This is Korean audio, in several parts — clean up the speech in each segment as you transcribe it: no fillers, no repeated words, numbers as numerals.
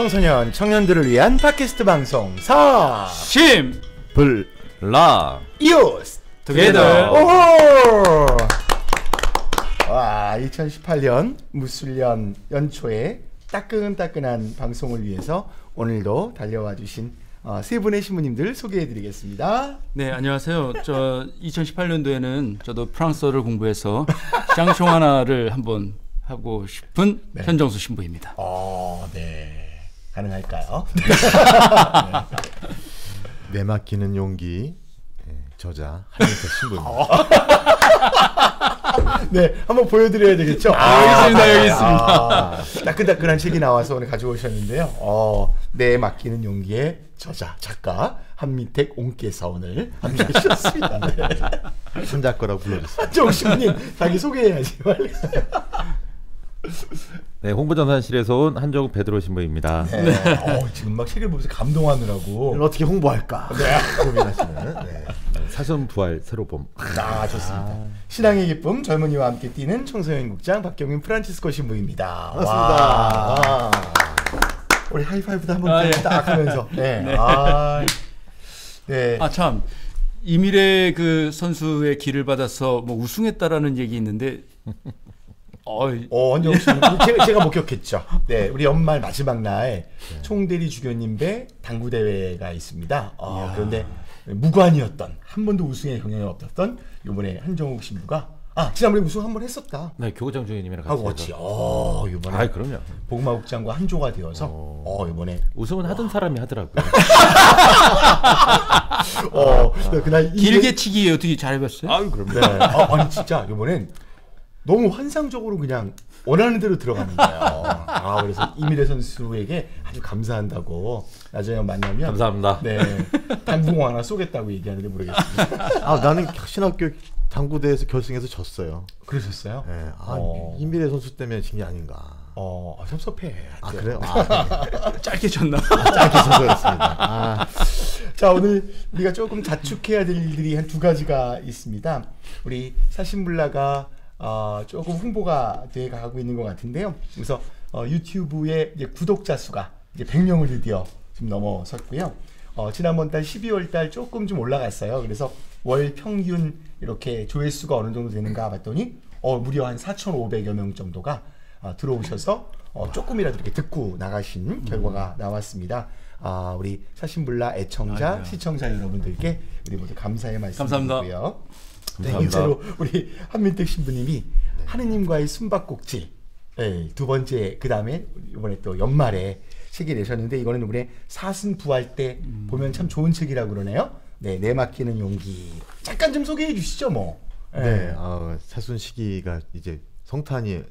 청소년, 청년들을 위한 팟캐스트 방송 심블라 이오스 투게더. 오호! 와, 2018년 무술년 연초에 따끈따끈한 방송을 위해서 오늘도 달려와 주신 세 분의 신부님들 소개해드리겠습니다. 네, 안녕하세요. 저 2018년도에는 저도 프랑스어를 공부해서 샹송하나를 한번 하고 싶은 네. 현정수 신부입니다. 네. 가능할까요? 내맡기는 용기 저자 한민택 신부입니다. 네, 한번 보여드려야 되겠죠? 여기 있습니다. 따끈따끈한 책이 나와서 오늘 가져오셨는데요. 내 맡기는 용기의 저자, 작가 한민택 옹께서 오늘 함께 해주셨습니다. 네. 손잡거라고 불러주세요. 한정 신부님 자기 소개해야지 빨리. 네, 홍보전산실에서 온 한정욱 베드로 신부입니다. 네. 지금 막 책을 보면서 감동하느라고 어떻게 홍보할까 고민하시는 사선 부활 새로봄. 좋습니다. 신앙의 기쁨 젊은이와 함께 뛰는 청소년 국장 박경민 프란치스코 신부입니다. 반갑습니다. 우리 하이파이브도 한번 딱 하면서 참 이미래 그 선수의 길을 받아서 뭐 우승했다라는 얘기 있는데 한정욱 씨는 제가 목격했죠. 네, 우리 연말 마지막 날 총대리 주교님 배 당구 대회가 있습니다. 그런데 무관이었던 한 번도 우승의 경향이 없었던 이번에 한정욱 신부가 지난번에 우승 한 번 했었다. 네, 교구장 주교님이랑 같이 같이 이번에 그럼요. 복마국장과 한조가 되어서 이번에 우승은 하던 사람이 하더라고요. 그날 길게 치기 어떻게 잘해봤어요? 그럼요. 네. 아니 진짜 이번엔 너무 환상적으로 그냥 원하는 대로 들어가는 거예요. 그래서 이미래 선수에게 아주 감사한다고 나중에 만나면 감사합니다. 네, 당구공 하나 쏘겠다고 얘기하는데 모르겠습니다. 나는 혁신학교 당구대회에서 결승해서 졌어요. 그러셨어요? 네. 이미래 선수 때문에 진 게 아닌가. 섭섭해. 그래요? 짧게 졌나? 짧게 져서 그렇습니다. 자, 오늘 우리가 조금 자축해야 될 일들이 한 두 가지가 있습니다. 우리 사신불라가 조금 홍보가 돼 가고 있는 것 같은데요. 그래서 유튜브의 이제 구독자 수가 이제 100명을 드디어 지금 넘어섰고요. 지난번 달 12월 달 조금 좀 올라갔어요. 그래서 월 평균 이렇게 조회수가 어느 정도 되는가 봤더니 무려 한 4,500여 명 정도가 들어오셔서 조금이라도 이렇게 듣고 나가신 결과가 나왔습니다. 우리 사신불라 애청자, 시청자 여러분들께 우리 모두 감사의 말씀드리고요. 네, 번째로 우리 한민택 신부님이 하느님과의 숨바꼭질 두 번째, 그 다음에 이번에 또 연말에 책이 내셨는데 이거는 이번에 사순 부활 때 보면 참 좋은 책이라고 그러네요. 네, 내맡기는 용기. 잠깐 좀 소개해 주시죠, 뭐. 네, 사순 시기가 이제 성탄이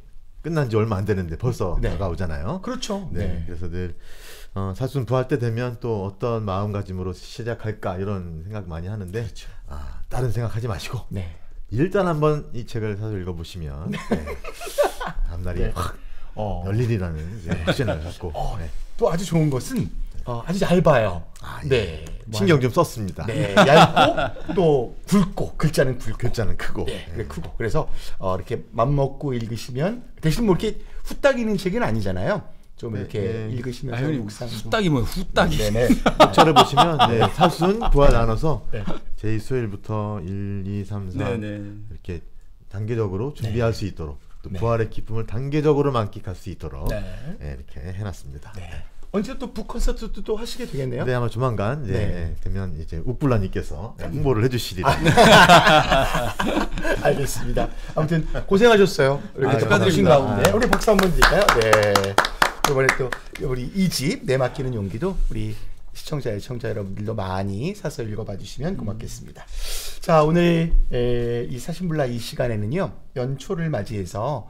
끝난 지 얼마 안 되는데 벌써 다가오잖아요. 그렇죠. 네, 그래서 늘 사순 부활 때 되면 또 어떤 마음가짐으로 시작할까 이런 생각 많이 하는데 다른 생각하지 마시고 일단 한번 이 책을 사서 읽어보시면 앞날이 확 열리리라는 확신을 갖고 또 아주 좋은 것은 아주 얇아요. 신경 좀 썼습니다. 얇고 또 굵고 글자는 크고 크고 그래서 이렇게 맘 먹고 읽으시면 대신 뭐 이렇게 후딱이는 책은 아니잖아요. 좀 이렇게 읽으시면서 묵상. 후딱이 뭐예요? 후딱이. 목차를 보시면 사순 부활 나눠서 제2수요일부터 1, 2, 3, 4 이렇게 단계적으로 준비할 수 있도록 또 부활의 기쁨을 단계적으로 만끽할 수 있도록 이렇게 해놨습니다. 언제 또 북콘서트도 또 하시게 되겠네요? 네, 아마 조만간 되면 이제 욱불라님께서 홍보를 해주시리라. 알겠습니다. 아무튼 고생하셨어요. 이렇게 축하드리신 가운데 우리 박수 한번 드릴까요? 네. 이번에 또 우리 이 집 내맡기는 용기도 우리 시청자, 애청자 여러분들도 많이 사서 읽어봐 주시면 고맙겠습니다. 자, 오늘 이 사신불라 이 시간에는요 연초를 맞이해서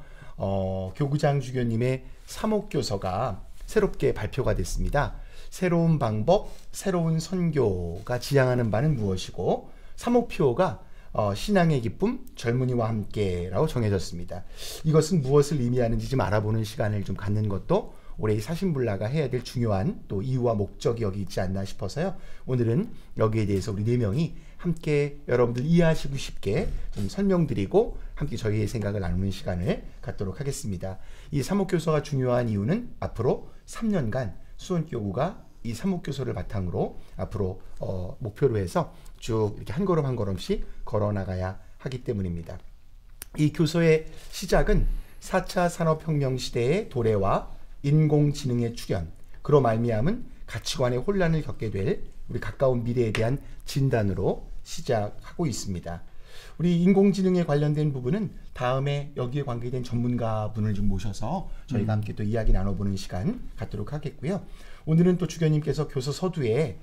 교구장 주교님의 사목교서가 새롭게 발표가 됐습니다. 새로운 방법, 새로운 선교가 지향하는 바는 무엇이고 사목표가 신앙의 기쁨, 젊은이와 함께라고 정해졌습니다. 이것은 무엇을 의미하는지 좀 알아보는 시간을 좀 갖는 것도 올해 이 사신불라가 해야 될 중요한 또 이유와 목적이 여기 있지 않나 싶어서요. 오늘은 여기에 대해서 우리 네 명이 함께 여러분들 이해하시고 쉽게 좀 설명드리고 함께 저희의 생각을 나누는 시간을 갖도록 하겠습니다. 이 사목교서가 중요한 이유는 앞으로 3년간 수원교구가 이 사목교소를 바탕으로 앞으로 목표로 해서 쭉 이렇게 한 걸음 한 걸음씩 걸어 나가야 하기 때문입니다. 이 교소의 시작은 4차 산업혁명 시대의 도래와 인공지능의 출현, 그로 말미암은 가치관의 혼란을 겪게 될 우리 가까운 미래에 대한 진단으로 시작하고 있습니다. 우리 인공지능에 관련된 부분은 다음에 여기에 관계된 전문가분을 좀 모셔서 저희가 함께 또 이야기 나눠보는 시간 갖도록 하겠고요. 오늘은 또 주교님께서 교서 서두에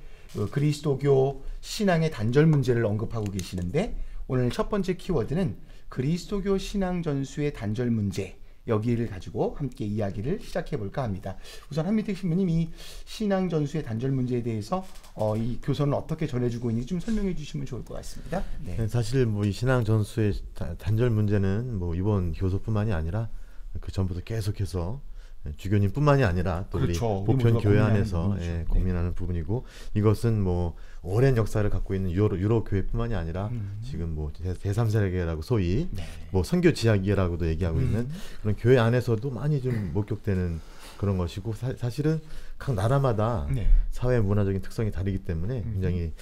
그리스도교 신앙의 단절 문제를 언급하고 계시는데, 오늘 첫 번째 키워드는 그리스도교 신앙 전수의 단절 문제, 여기를 가지고 함께 이야기를 시작해 볼까 합니다. 우선 한민택 신부님, 이 신앙 전수의 단절 문제에 대해서 이 교서는 어떻게 전해주고 있는지 좀 설명해 주시면 좋을 것 같습니다. 네. 사실 뭐 이 신앙 전수의 단절 문제는 뭐 이번 교서뿐만이 아니라 그 전부터 계속해서 주교님뿐만이 아니라 또 그렇죠. 우리 보편 교회 안에서 고민하는 네. 부분이고, 이것은 뭐 오랜 역사를 갖고 있는 유럽 교회뿐만이 아니라 지금 뭐 제3세계라고 소위 뭐 선교 지하기라고도 얘기하고 있는 그런 교회 안에서도 많이 좀 목격되는 그런 것이고, 사실은 각 나라마다 사회 문화적인 특성이 다르기 때문에 굉장히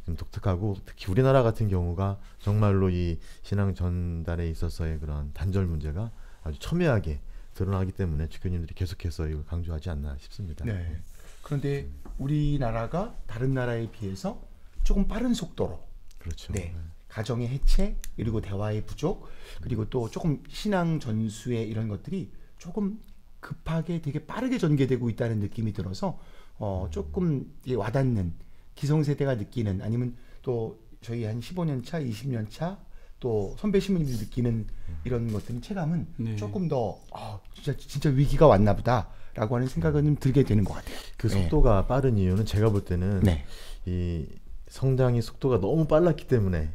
좀 독특하고, 특히 우리나라 같은 경우가 정말로 이 신앙 전달에 있어서의 그런 단절 문제가 아주 첨예하게 드러나기 때문에 주교님들이 계속해서 이걸 강조하지 않나 싶습니다. 네. 그런데 우리나라가 다른 나라에 비해서 조금 빠른 속도로, 그렇죠. 네, 가정의 해체, 그리고 대화의 부족, 그리고 또 조금 신앙 전수의 이런 것들이 조금 급하게 되게 빠르게 전개되고 있다는 느낌이 들어서 조금 와닿는, 기성세대가 느끼는, 아니면 또 저희 한 15년 차, 20년 차 또 선배 신부님들이 느끼는 이런 것들은 체감은 조금 더 진짜 위기가 왔나 보다라고 하는 생각은 좀 들게 되는 것 같아요. 그 속도가 빠른 이유는 제가 볼 때는 이 성장의 속도가 너무 빨랐기 때문에,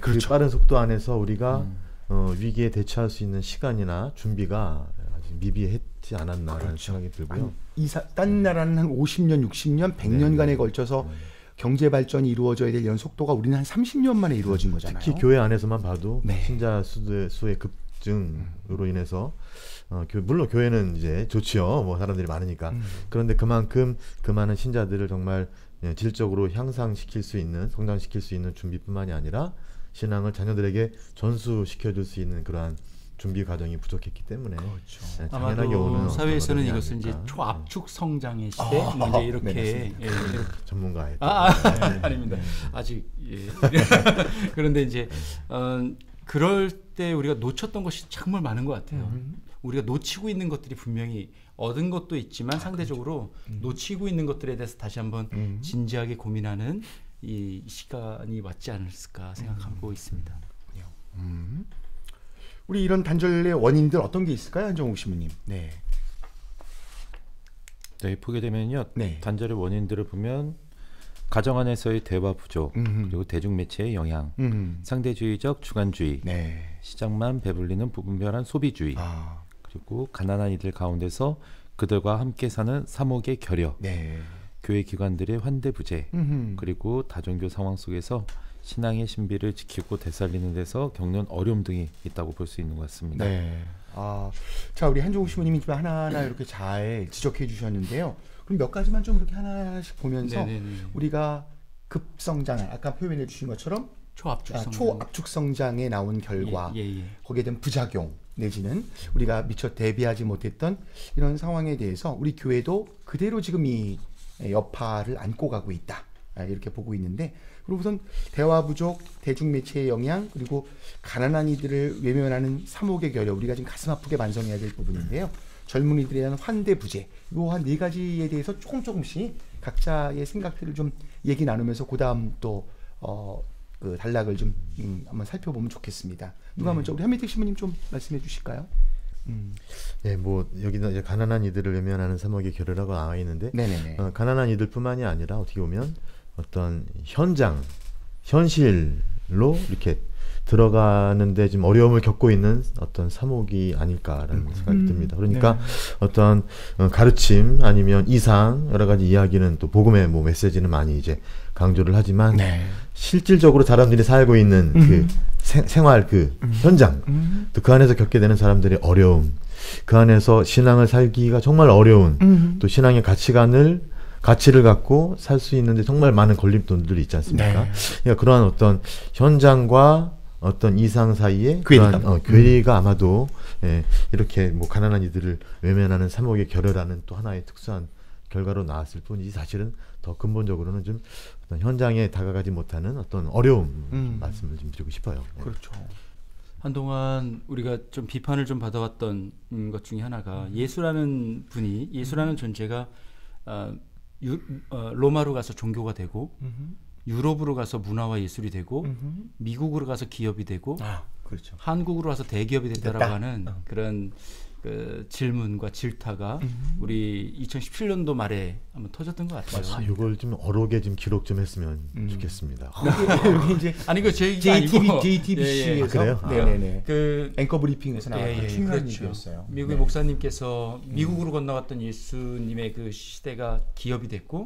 그렇죠. 그 빠른 속도 안에서 우리가 위기에 대처할 수 있는 시간이나 준비가 아직 미비했지 않았나라는 생각이 들고요. 딴 나라는 한 50년, 60년, 100년간에 걸쳐서 경제 발전이 이루어져야 될 이런 속도가 우리는 한 30년 만에 이루어진 거잖아요. 특히 교회 안에서만 봐도 신자 수의 급증으로 인해서 물론 교회는 이제 좋지요. 뭐 사람들이 많으니까. 그런데 그만큼 그 많은 신자들을 정말 질적으로 향상시킬 수 있는, 성장시킬 수 있는 준비뿐만이 아니라 신앙을 자녀들에게 전수시켜줄 수 있는 그러한 준비 과정이 부족했기 때문에 당연하게 오는 사회에서는 이것을 이제 초압축 성장의 시대, 이제 이렇게 전문가의 아닙니다. 아직 그런데 이제 그럴 때 우리가 놓쳤던 것이 정말 많은 것 같아요. 우리가 놓치고 있는 것들이 분명히 얻은 것도 있지만 상대적으로 놓치고 있는 것들에 대해서 다시 한번 진지하게 고민하는 이 시간이 왔지 않을까 생각하고 있습니다. 우리 이런 단절의 원인들 어떤 게 있을까요, 한정욱 신부님? 네, 보게 되면요, 단절의 원인들을 보면 가정 안에서의 대화 부족, 그리고 대중매체의 영향, 상대주의적 주관주의, 시장만 배불리는 부분별한 소비주의, 그리고 가난한 이들 가운데서 그들과 함께 사는 사목의 결여, 교회 기관들의 환대부재, 그리고 다종교 상황 속에서 신앙의 신비를 지키고 되살리는 데서 겪는 어려움 등이 있다고 볼 수 있는 것 같습니다. 자, 우리 한종욱 신부님이 좀 하나하나 이렇게 잘 지적해 주셨는데요. 그럼 몇 가지만 좀 이렇게 하나씩 보면서 우리가 급성장, 아까 표현해 주신 것처럼 초압축 성장에 나온 결과, 거기에 대한 부작용 내지는 우리가 미처 대비하지 못했던 이런 상황에 대해서 우리 교회도 그대로 지금 이 여파를 안고 가고 있다, 이렇게 보고 있는데, 그리고 우선 대화 부족, 대중매체의 영향, 그리고 가난한 이들을 외면하는 사목의 결여, 우리가 지금 가슴 아프게 반성해야 될 부분인데요. 젊은이들에 대한 환대 부재, 요 한 4가지에 대해서 조금씩 각자의 생각들을 좀 얘기 나누면서 그 다음 또 그 단락을 좀 한번 살펴보면 좋겠습니다. 누가 먼저, 우리 한민택 신부님 좀 말씀해 주실까요? 뭐 여기는 이제 가난한 이들을 외면하는 사목의 결여라고 나와 있는데, 가난한 이들뿐만이 아니라 어떻게 보면 어떤 현실로 이렇게 들어가는데 좀 어려움을 겪고 있는 어떤 사목이 아닐까라는 생각이 듭니다. 그러니까 어떤 가르침 아니면 이상 여러 가지 이야기는 또 복음의 뭐 메시지는 많이 이제 강조를 하지만 실질적으로 사람들이 살고 있는 그 생활 그 현장, 또 그 안에서 겪게 되는 사람들의 어려움, 그 안에서 신앙을 살기가 정말 어려운 또 신앙의 가치를 갖고 살 수 있는데 정말 많은 걸림돌들이 있지 않습니까? 네. 그러니까 그러한 어떤 현장과 어떤 이상 사이에 괴리가 아마도 이렇게 뭐 가난한 이들을 외면하는 사목의 결여라는 또 하나의 특수한 결과로 나왔을 뿐이지 사실은 더 근본적으로는 좀 어떤 현장에 다가가지 못하는 어떤 어려움 말씀을 좀 드리고 싶어요. 그렇죠. 한동안 우리가 좀 비판을 좀 받아왔던 것 중에 하나가 예수라는 존재가 로마로 가서 종교가 되고 유럽으로 가서 문화와 예술이 되고 미국으로 가서 기업이 되고 그렇죠. 한국으로 와서 대기업이 됐다라고 하는 그런 그 질문과 질타가 우리 2017년도 말에 한번 터졌던 것 같아요. 이걸 좀 어록에 좀 기록 좀 했으면 좋겠습니다. 여기 이제 아니 그 제 얘기가 아니고 JTBC에서 그래요? 네네네. 그 앵커 브리핑에서 나왔던 중요한 그렇죠. 얘기였어요. 미국의 목사님께서 미국으로 건너갔던 예수님의 그 시대가 기업이 됐고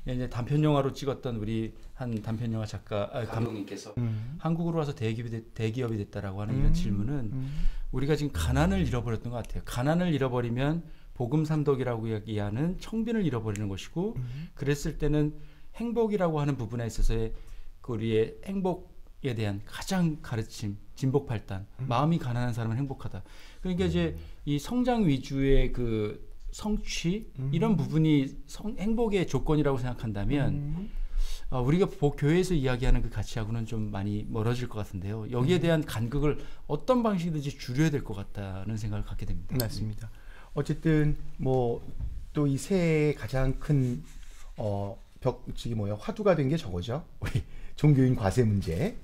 이제 단편 영화로 찍었던 우리 한 단편 영화 감독님께서 한국으로 와서 대기업이 됐다라고 하는 이런 질문은 우리가 지금 가난을 잃어버렸던 것 같아요. 가난을 잃어버리면 복음 삼덕이라고 이야기하는 청빈을 잃어버리는 것이고 그랬을 때는 행복이라고 하는 부분에 있어서의 우리의 행복에 대한 가장 가르침, 진복팔단, 마음이 가난한 사람은 행복하다. 그러니까 이제 이 성장 위주의 그 성취 이런 부분이 행복의 조건이라고 생각한다면 우리가 교회에서 이야기하는 그 가치하고는 좀 많이 멀어질 것 같은데요. 여기에 대한 간극을 어떤 방식이든지 줄여야 될 것 같다는 생각을 갖게 됩니다. 맞습니다. 어쨌든 뭐 또 이 새해의 가장 큰 화두가 된 게 저거죠. 우리 종교인 과세 문제.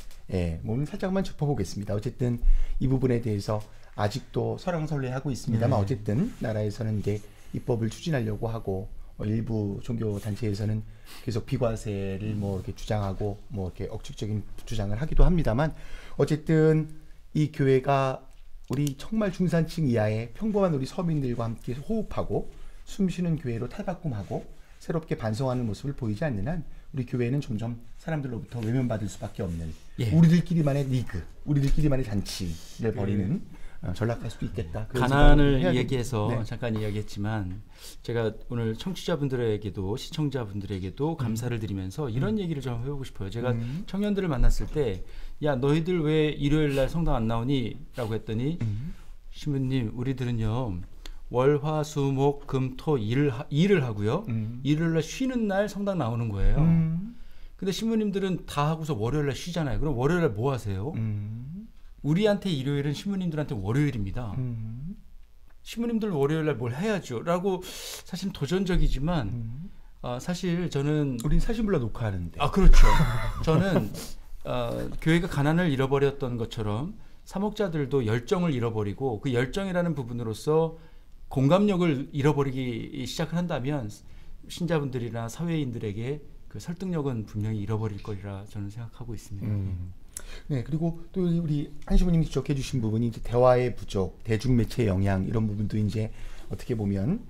오늘 살짝만 짚어보겠습니다. 어쨌든 이 부분에 대해서 아직도 설왕설래하고 있습니다만 어쨌든 나라에서는 이제 입법을 추진하려고 하고 일부 종교 단체에서는 계속 비과세를 뭐 이렇게 주장하고 뭐 이렇게 억측적인 주장을 하기도 합니다만 어쨌든 이 교회가 우리 정말 중산층 이하의 평범한 우리 서민들과 함께 호흡하고 숨쉬는 교회로 탈바꿈하고 새롭게 반성하는 모습을 보이지 않는 한 우리 교회는 점점 사람들로부터 외면받을 수밖에 없는 우리들끼리만의 리그, 우리들끼리만의 잔치를 벌이는 전락할 수도 있겠다. 가난을 얘기해서 잠깐 이야기했지만 제가 오늘 청취자분들에게도 시청자분들에게도 감사를 드리면서 이런 얘기를 좀 해보고 싶어요. 제가 청년들을 만났을 때 야 너희들 왜 일요일날 성당 안 나오니? 라고 했더니 신부님 우리들은요 월화수목금토 일을 하고요 일요일날 쉬는 날 성당 나오는 거예요. 근데 신부님들은 다 하고서 월요일날 쉬잖아요. 그럼 월요일날 뭐 하세요? 우리한테 일요일은 신부님들한테 월요일입니다. 신부님들 월요일날 뭘 해야죠 라고 사실 도전적이지만 사실 저는 우린 사신불라 녹화하는데 그렇죠. 저는 교회가 가난을 잃어버렸던 것처럼 사목자들도 열정을 잃어버리고 그 열정이라는 부분으로서 공감력을 잃어버리기 시작을 한다면 신자분들이나 사회인들에게 그 설득력은 분명히 잃어버릴 거리라 저는 생각하고 있습니다. 네, 그리고 또 우리 한시부님이 지적해 주신 부분이 이제 대화의 부족, 대중매체의 영향 이런 부분도 이제 어떻게 보면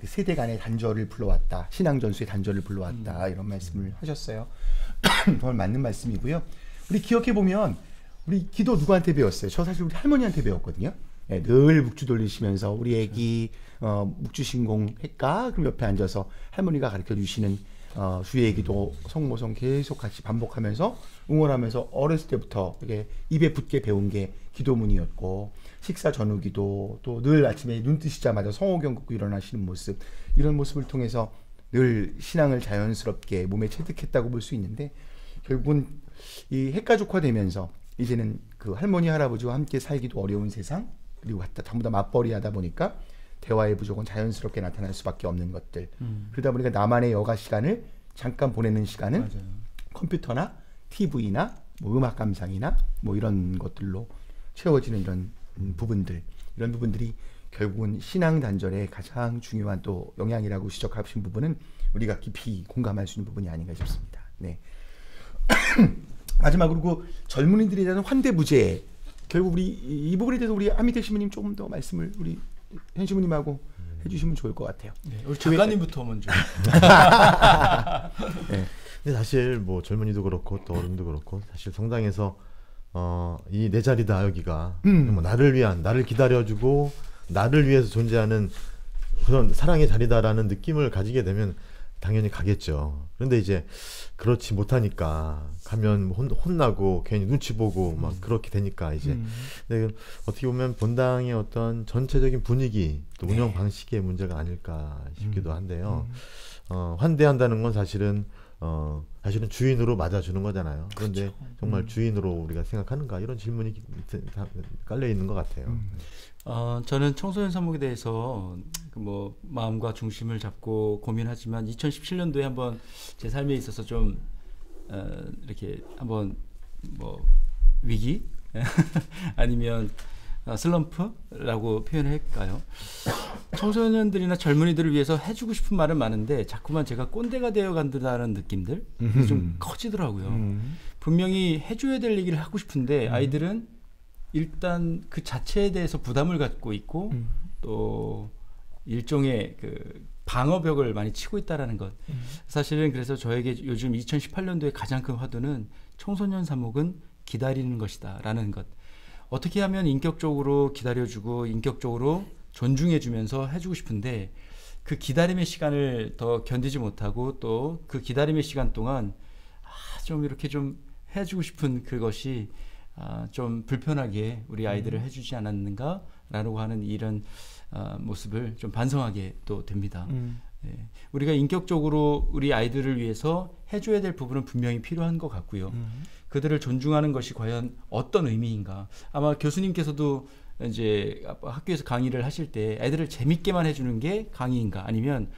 세대 간의 단절을 불러왔다, 신앙 전수의 단절을 불러왔다 이런 말씀을 하셨어요. 정말 맞는 말씀이고요. 우리 기억해 보면 우리 기도 누구한테 배웠어요? 저 사실 우리 할머니한테 배웠거든요. 네, 늘 묵주 돌리시면서 우리 애기 묵주신공 할까? 그럼 옆에 앉아서 할머니가 가르쳐 주시는 주의 기도, 성모성 계속 같이 반복하면서 응원하면서 어렸을 때부터 이게 입에 붙게 배운 게 기도문이었고 식사 전후 기도 또 늘 아침에 눈 뜨시자마자 성호경 긋고 일어나시는 모습 이런 모습을 통해서 늘 신앙을 자연스럽게 몸에 체득했다고 볼 수 있는데 결국은 이 핵가족화되면서 이제는 그 할머니 할아버지와 함께 살기도 어려운 세상 그리고 전부 다 맞벌이 하다 보니까 대화의 부족은 자연스럽게 나타날 수밖에 없는 것들 그러다 보니까 나만의 여가 시간을 잠깐 보내는 시간은 컴퓨터나 TV나 뭐 음악 감상이나 뭐 이런 것들로 채워지는 이런 부분들이 결국은 신앙 단절의 가장 중요한 또 영향이라고 지적하신 부분은 우리가 깊이 공감할 수 있는 부분이 아닌가 싶습니다. 네. 마지막으로 그 젊은이들에 대한 환대부재 결국 우리 이 부분에 대해서 우리 안미택 신부님 조금 더 말씀을 우리 현 신부님하고 해주시면 좋을 것 같아요. 네, 우리 작가님부터 먼저. 네. 근데 사실 뭐 젊은이도 그렇고 또 어른도 그렇고 사실 성당에서 이 내 자리다 여기가 뭐 나를 기다려주고 나를 위해서 존재하는 그런 사랑의 자리다라는 느낌을 가지게 되면 당연히 가겠죠. 그런데 이제 그렇지 못하니까 가면 혼나고 괜히 눈치 보고 막 그렇게 되니까 이제 근데 어떻게 보면 본당의 어떤 전체적인 분위기 또 운영 방식의 문제가 아닐까 싶기도 한데요. 환대한다는 건 사실은 주인으로 맞아주는 거잖아요. 그런데 그렇죠. 정말 주인으로 우리가 생각하는가 이런 질문이 깔려 있는 것 같아요. 저는 청소년 사목에 대해서 뭐 마음과 중심을 잡고 고민하지만 2017년도에 한번 제 삶에 있어서 좀 이렇게 한번 뭐 위기 아니면 슬럼프라고 표현을 할까요? 청소년들이나 젊은이들을 위해서 해주고 싶은 말은 많은데 자꾸만 제가 꼰대가 되어 간다는 느낌들 좀 커지더라고요. 분명히 해줘야 될 얘기를 하고 싶은데 아이들은 일단 그 자체에 대해서 부담을 갖고 있고 또 일종의 그 방어벽을 많이 치고 있다라는 것. 사실은 그래서 저에게 요즘 2018년도에 가장 큰 화두는 청소년 사목은 기다리는 것이다라는 것. 어떻게 하면 인격적으로 기다려주고 인격적으로 존중해주면서 해주고 싶은데 그 기다림의 시간을 더 견디지 못하고 또 그 기다림의 시간 동안 좀 이렇게 좀 해주고 싶은 그것이 좀 불편하게 우리 아이들을 해주지 않았는가라고 하는 이런 모습을 좀 반성하게 또 됩니다. 예. 우리가 인격적으로 우리 아이들을 위해서 해줘야 될 부분은 분명히 필요한 것 같고요. 그들을 존중하는 것이 과연 어떤 의미인가. 아마 교수님께서도 이제 학교에서 강의를 하실 때 애들을 재밌게만 해주는 게 강의인가 아니면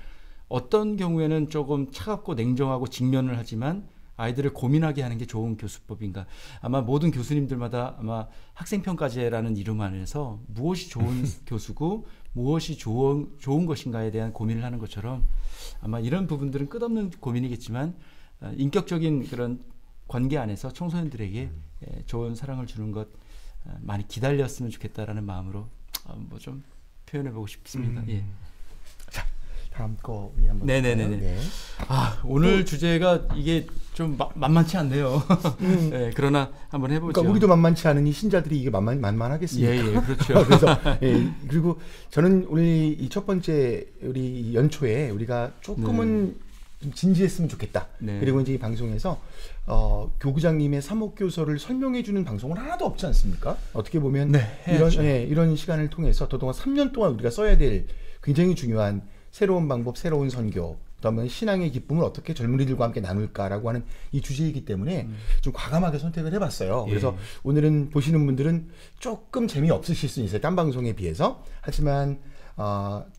어떤 경우에는 조금 차갑고 냉정하고 직면을 하지만 아이들을 고민하게 하는 게 좋은 교수법인가. 아마 모든 교수님들마다 아마 학생평가제라는 이름 안에서 무엇이 좋은 교수고 무엇이 좋은 것인가에 대한 고민을 하는 것처럼 아마 이런 부분들은 끝없는 고민이겠지만 인격적인 그런 관계 안에서 청소년들에게 좋은 사랑을 주는 것 많이 기다렸으면 좋겠다라는 마음으로 뭐 좀 표현해보고 싶습니다. 예. 자, 다음 거 우리 한번. 네네네. 네. 오늘 주제가 이게 좀 만만치 않네요. 네, 그러나 한번 해보죠. 그러니까 우리도 만만치 않으니 신자들이 이게 만만하겠습니까? 예, 그렇죠. 그래서 그리고 저는 우리 이 첫 번째 우리 연초에 우리가 조금은 좀 진지했으면 좋겠다. 네. 그리고 이제 이 방송에서 교구장님의 사목교서를 설명해주는 방송은 하나도 없지 않습니까? 어떻게 보면 이런 시간을 통해서 더더욱 3년 동안 우리가 써야 될 굉장히 중요한 새로운 방법, 새로운 선교, 그다음에 신앙의 기쁨을 어떻게 젊은이들과 함께 나눌까라고 하는 이 주제이기 때문에 좀 과감하게 선택을 해봤어요. 그래서 오늘은 보시는 분들은 조금 재미없으실 수 있어요. 딴 방송에 비해서. 하지만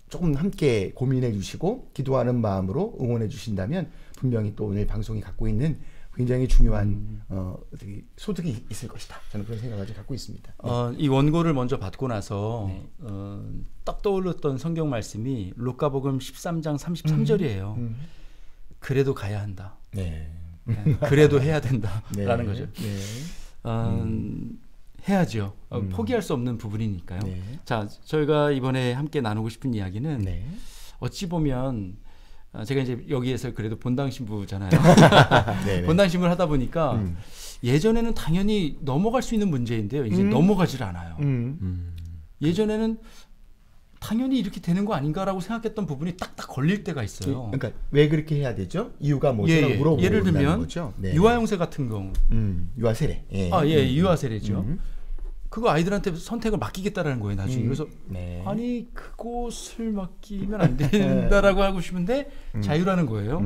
조금 함께 고민해 주시고 기도하는 마음으로 응원해 주신다면 분명히 또 오늘 방송이 갖고 있는 굉장히 중요한 소득이 있을 것이다. 저는 그런 생각을 갖고 있습니다. 이 원고를 먼저 받고 나서 딱 떠올랐던 성경 말씀이 루카복음 13장 33절이에요. 그래도 가야 한다. 네. 그래도 해야 된다라는 거죠. 해야죠. 포기할 수 없는 부분이니까요. 자, 저희가 이번에 함께 나누고 싶은 이야기는 어찌 보면 제가 이제 여기에서 그래도 본당 신부잖아요. 본당 신부를 하다 보니까 예전에는 당연히 넘어갈 수 있는 문제인데요. 이제 넘어가질 않아요. 예전에는 당연히 이렇게 되는 거 아닌가라고 생각했던 부분이 딱딱 걸릴 때가 있어요. 그러니까 왜 그렇게 해야 되죠? 이유가 뭐죠? 물어보고 예를 들면 거죠? 유아용세 같은 경우. 유아세례. 유아세례죠. 그거 아이들한테 선택을 맡기겠다라는 거예요, 나중에. 그래서 아니 그곳을 맡기면 안 된다라고 하고 싶은데 자유라는 거예요.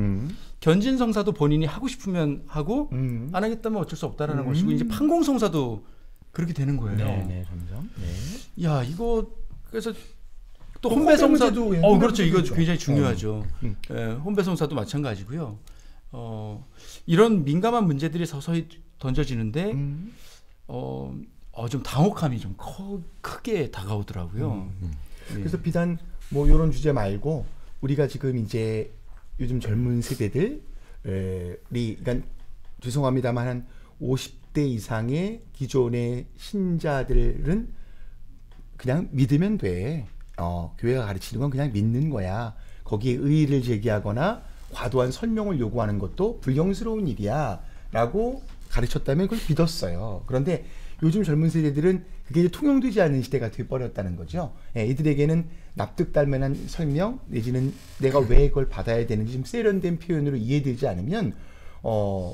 견진성사도 본인이 하고 싶으면 하고 안 하겠다면 어쩔 수 없다라는 것이고 이제 판공성사도 그렇게 되는 거예요. 점점. 야, 이거 그래서 또 혼배성사도 그렇죠. 이거 굉장히 중요하죠. 혼배성사도 마찬가지고요. 이런 민감한 문제들이 서서히 던져지는데 좀 당혹함이 좀 크게 다가오더라고요. 그래서 비단 뭐 이런 주제 말고 우리가 지금 이제 요즘 젊은 세대들이 그러니까 죄송합니다만 한 50대 이상의 기존의 신자들은 그냥 믿으면 돼. 교회가 가르치는 건 그냥 믿는 거야. 거기에 의의를 제기하거나 과도한 설명을 요구하는 것도 불경스러운 일이야 라고 가르쳤다면 그걸 믿었어요. 그런데 요즘 젊은 세대들은 그게 이제 통용되지 않는 시대가 돼버렸다는 거죠. 예, 이들에게는 납득 될 만한 설명 내지는 내가 왜 그걸 받아야 되는지 좀 세련된 표현으로 이해되지 않으면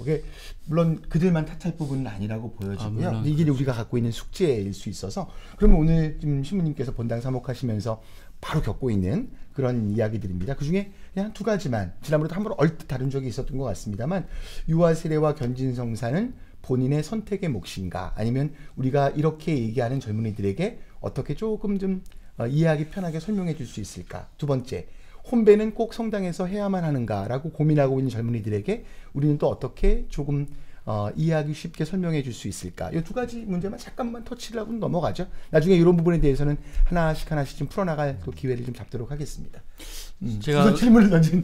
이게 물론 그들만 탓할 부분은 아니라고 보여지고요. 이게 그렇죠. 우리가 갖고 있는 숙제일 수 있어서 그러면 오늘 지금 신부님께서 본당 사목하시면서 바로 겪고 있는 그런 이야기들입니다. 그중에 그냥 두 가지만 지난번에도 한번 얼핏 다룬 적이 있었던 것 같습니다만 유아 세례와 견진성사는 본인의 선택의 몫인가 아니면 우리가 이렇게 얘기하는 젊은이들에게 어떻게 조금 좀 이해하기 편하게 설명해 줄 수 있을까. 두 번째, 혼배는 꼭 성당에서 해야만 하는가라고 고민하고 있는 젊은이들에게 우리는 또 어떻게 조금 이해하기 쉽게 설명해 줄 수 있을까. 이 두 가지 문제만 잠깐만 터치를 하고 넘어가죠. 나중에 이런 부분에 대해서는 하나씩 좀 풀어나갈 또 기회를 좀 잡도록 하겠습니다. 제가 우선 질문을 던진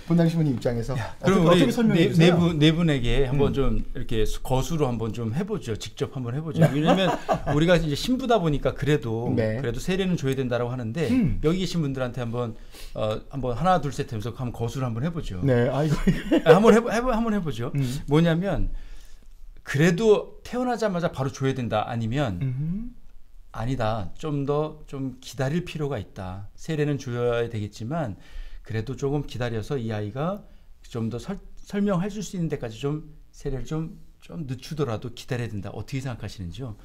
본당 신부님 입장에서 그럼 어떻게 설명해 주세요? 네 분에게 한번 좀 이렇게 거수로 한번 좀 해보죠. 직접 한번 해보죠. 왜냐하면 우리가 이제 신부다 보니까 그래도 세례는 줘야 된다라고 하는데 여기 계신 분들한테 한번 하나 둘 셋 하면서 한번 거수를 한번 해보죠. 네, 아이고 한번 해보죠. 뭐냐면 그래도 태어나자마자 바로 줘야 된다 아니면 아니다. 좀 더 기다릴 필요가 있다. 세례는 줘야 되겠지만 그래도 조금 기다려서 이 아이가 좀 더 설명할 수 있는 데까지 좀 세례를 좀 늦추더라도 기다려야 된다. 어떻게 생각하시는지요?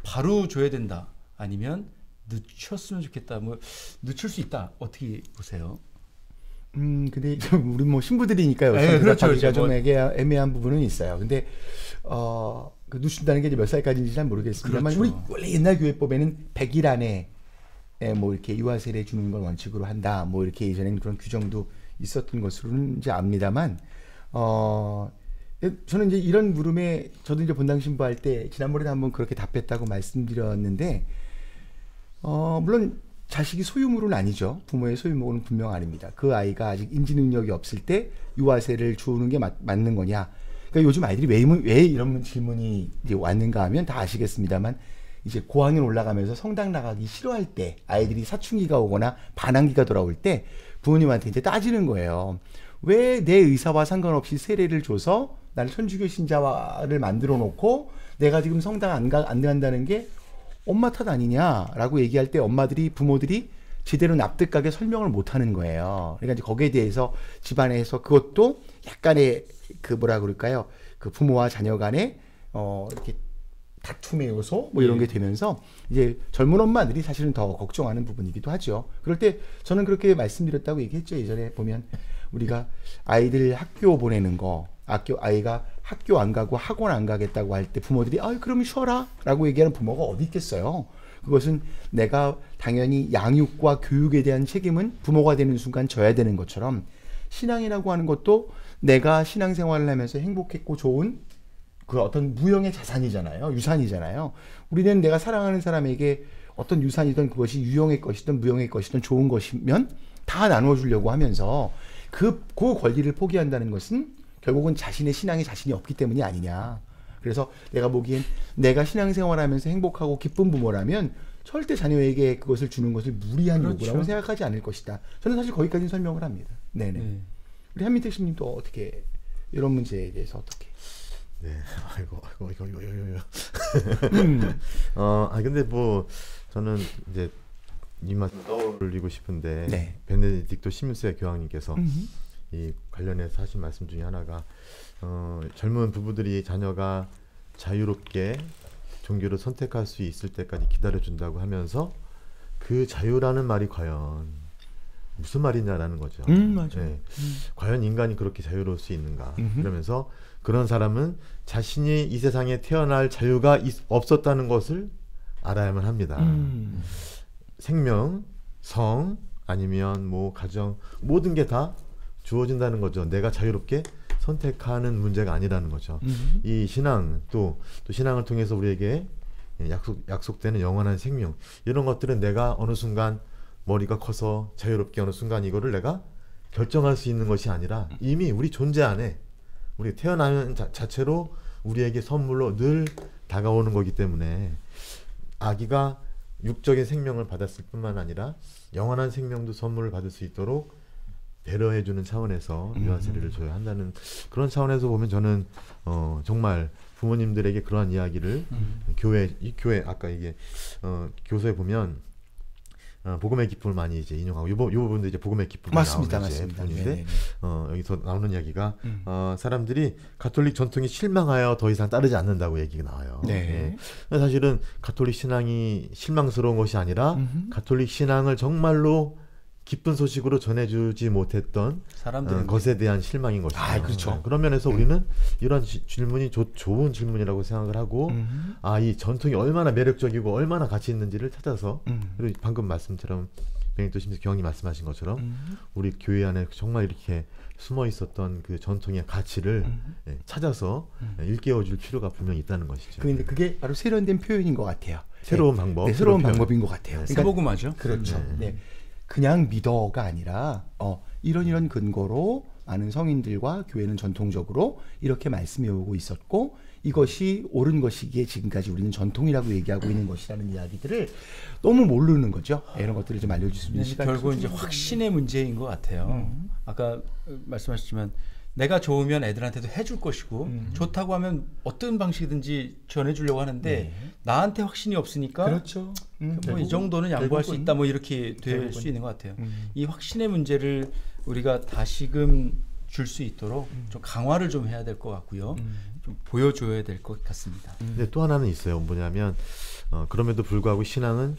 바로 줘야 된다. 아니면 늦췄으면 좋겠다. 뭐 늦출 수 있다. 어떻게 보세요? 근데 우리 뭐 신부들이니까요. 그렇죠. 좀 애매한 부분은 있어요. 근데 그 늦춘다는 게 몇 살까지인지 잘 모르겠습니다만 그렇죠. 우리 원래 옛날 교회법에는 100일 안에 뭐 이렇게 유아 세례 주는 걸 원칙으로 한다. 뭐 이렇게 예전에는 그런 규정도 있었던 것으로는 이제 압니다만 저는 이제 이런 물음에 저도 이제 본당 신부할 때 지난번에도 한번 그렇게 답했다고 말씀드렸는데 물론 자식이 소유물은 아니죠. 부모의 소유물은 분명 아닙니다. 그 아이가 아직 인지 능력이 없을 때 유아세를 주는 게 맞는 거냐. 그러니까 요즘 아이들이 왜 이런 질문이 이제 왔는가 하면 다 아시겠습니다만 이제 고학년 올라가면서 성당 나가기 싫어할 때 아이들이 사춘기가 오거나 반항기가 돌아올 때 부모님한테 이제 따지는 거예요. 왜 내 의사와 상관없이 세례를 줘서 나를 천주교 신자를 만들어 놓고 내가 지금 성당 안 간다는 게 엄마 탓 아니냐라고 얘기할 때 부모들이 제대로 납득하게 설명을 못 하는 거예요. 그러니까 이제 거기에 대해서 집안에서 그것도 약간의 그 그 부모와 자녀 간의 이렇게 다툼의 요소 뭐 이런 게 되면서 이제 젊은 엄마들이 사실은 더 걱정하는 부분이기도 하죠. 그럴 때 저는 그렇게 말씀드렸다고 얘기했죠. 예전에 보면 우리가 아이들 학교 보내는 거, 아이가 학교 안 가고 학원 안 가겠다고 할 때 부모들이 그러면 쉬어라 라고 얘기하는 부모가 어디 있겠어요. 그것은 내가 당연히 양육과 교육에 대한 책임은 부모가 되는 순간 져야 되는 것처럼 신앙이라고 하는 것도 내가 신앙생활을 하면서 행복했고 좋은 그 어떤 무형의 자산이잖아요. 유산이잖아요. 우리는 내가 사랑하는 사람에게 어떤 유산이든 그것이 유형의 것이든 무형의 것이든 좋은 것이면 다 나눠주려고 하면서 그 권리를 포기한다는 것은 결국은 자신의 신앙에 자신이 없기 때문이 아니냐. 그래서 내가 보기엔 내가 신앙생활하면서 행복하고 기쁜 부모라면 절대 자녀에게 그것을 주는 것을 무리한 요구라고 생각하지 않을 것이다. 저는 사실 거기까지는 설명을 합니다. 네네. 우리 한민택 씨님도 어떻게 이런 문제에 대해서 어떻게? 네, 이거. 근데 뭐 저는 이제 이 말씀 떠올리고 싶은데 베네딕토 16세 교황님께서 이 관련해서 하신 말씀 중에 하나가 젊은 부부들이 자녀가 자유롭게 종교를 선택할 수 있을 때까지 기다려준다고 하면서 그 자유라는 말이 과연 무슨 말이냐라는 거죠. 맞아요. 네. 과연 인간이 그렇게 자유로울 수 있는가. 그러면서 그런 사람은 자신이 이 세상에 태어날 자유가 없었다는 것을 알아야만 합니다. 생명, 성, 아니면 뭐 가정, 모든 게 다 주어진다는 거죠. 내가 자유롭게 선택하는 문제가 아니라는 거죠. 이 신앙 또 신앙을 통해서 우리에게 약속되는 영원한 생명, 이런 것들은 내가 어느 순간 머리가 커서 자유롭게 어느 순간 이거를 내가 결정할 수 있는 것이 아니라 이미 우리 존재 안에 우리 태어나는 자체로 우리에게 선물로 늘 다가오는 거기 때문에 아기가 육적인 생명을 받았을 뿐만 아니라 영원한 생명도 선물을 받을 수 있도록 배려해주는 차원에서 유아 세례를 줘야 한다는 그런 차원에서 보면 저는 정말 부모님들에게 그러한 이야기를 교회 아까 이게 교서에 보면 복음의 기쁨을 많이 이제 인용하고 이 부분도 이제 복음의 기쁨이 맞습니다, 나오는 맞습니다. 부분인데 여기서 나오는 이야기가 사람들이 가톨릭 전통에 실망하여 더 이상 따르지 않는다고 얘기가 나와요. 네. 예. 사실은 가톨릭 신앙이 실망스러운 것이 아니라 가톨릭 신앙을 정말로 기쁜 소식으로 전해주지 못했던 것에 대한 실망인 것이죠. 아, 그렇죠. 그런 면에서 우리는 이런 질문이 좋은 질문이라고 생각을 하고 이 전통이 얼마나 매력적이고 얼마나 가치 있는지를 찾아서 그리고 방금 말씀처럼 베네딕토 16세 교황이 말씀하신 것처럼 우리 교회 안에 정말 이렇게 숨어 있었던 그 전통의 가치를 찾아서 일깨워줄 필요가 분명히 있다는 것이죠. 근데 그게 바로 세련된 표현인 것 같아요. 새로운 방법, 네, 새로운 방법인 것 같아요. 그러니까, 사복음하죠. 그렇죠. 네. 그냥 믿어가 아니라 이런 근거로 많은 성인들과 교회는 전통적으로 이렇게 말씀해 오고 있었고 이것이 옳은 것이기에 지금까지 우리는 전통이라고 얘기하고 있는 것이라는 이야기들을 너무 모르는 거죠. 이런 것들을 좀 알려줄 수 있는 시간이 결국은 이제 확신의 문제인 것 같아요. 아까 말씀하셨지만 내가 좋으면 애들한테도 해줄 것이고 좋다고 하면 어떤 방식이든지 전해주려고 하는데 나한테 확신이 없으니까 그렇죠. 뭐 이 정도는 양보할 수 있다 뭐 이렇게 될 수 있는 것 같아요. 이 확신의 문제를 우리가 다시금 줄 수 있도록 좀 강화를 좀 해야 될 것 같고요. 좀 보여줘야 될 것 같습니다. 근데 또 하나는 있어요. 뭐냐면 그럼에도 불구하고 신앙은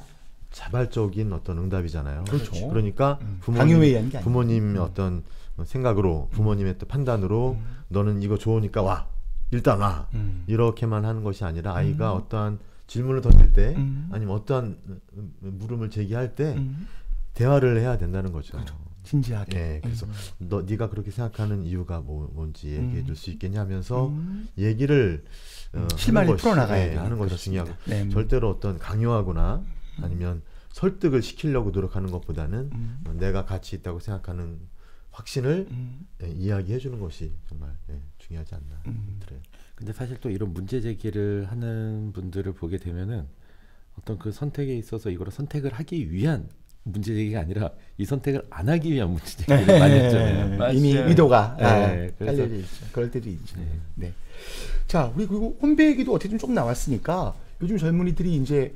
자발적인 어떤 응답이잖아요. 그렇죠. 그러니까 부모님의 어떤 생각으로 부모님의 또 판단으로 너는 이거 좋으니까 와 일단 와 이렇게만 하는 것이 아니라 아이가 어떠한 질문을 던질 때 아니면 어떠한 물음을 제기할 때 대화를 해야 된다는 거죠. 그렇죠. 진지하게. 네, 그래서 네가 그렇게 생각하는 이유가 뭔지 얘기해 줄 수 있겠냐 하면서 얘기를 실마리 풀어나가야 하는 것이 중요하고 네. 절대로 어떤 강요하거나 아니면 설득을 시키려고 노력하는 것보다는 내가 가치 있다고 생각하는 확신을 이야기해 주는 것이 정말 중요하지 않나 들어요. 근데 사실 또 이런 문제 제기를 하는 분들을 보게 되면은 어떤 그 선택에 있어서 이거를 선택을 하기 위한 문제 제기가 아니라 이 선택을 안 하기 위한 문제 제기를 많이 했잖아요. 이미 의도가 그래서 있죠. 그럴 때도 있죠. 네. 자, 우리 그리고 혼배 얘기도 어떻게 좀 나왔으니까 요즘 젊은이들이 이제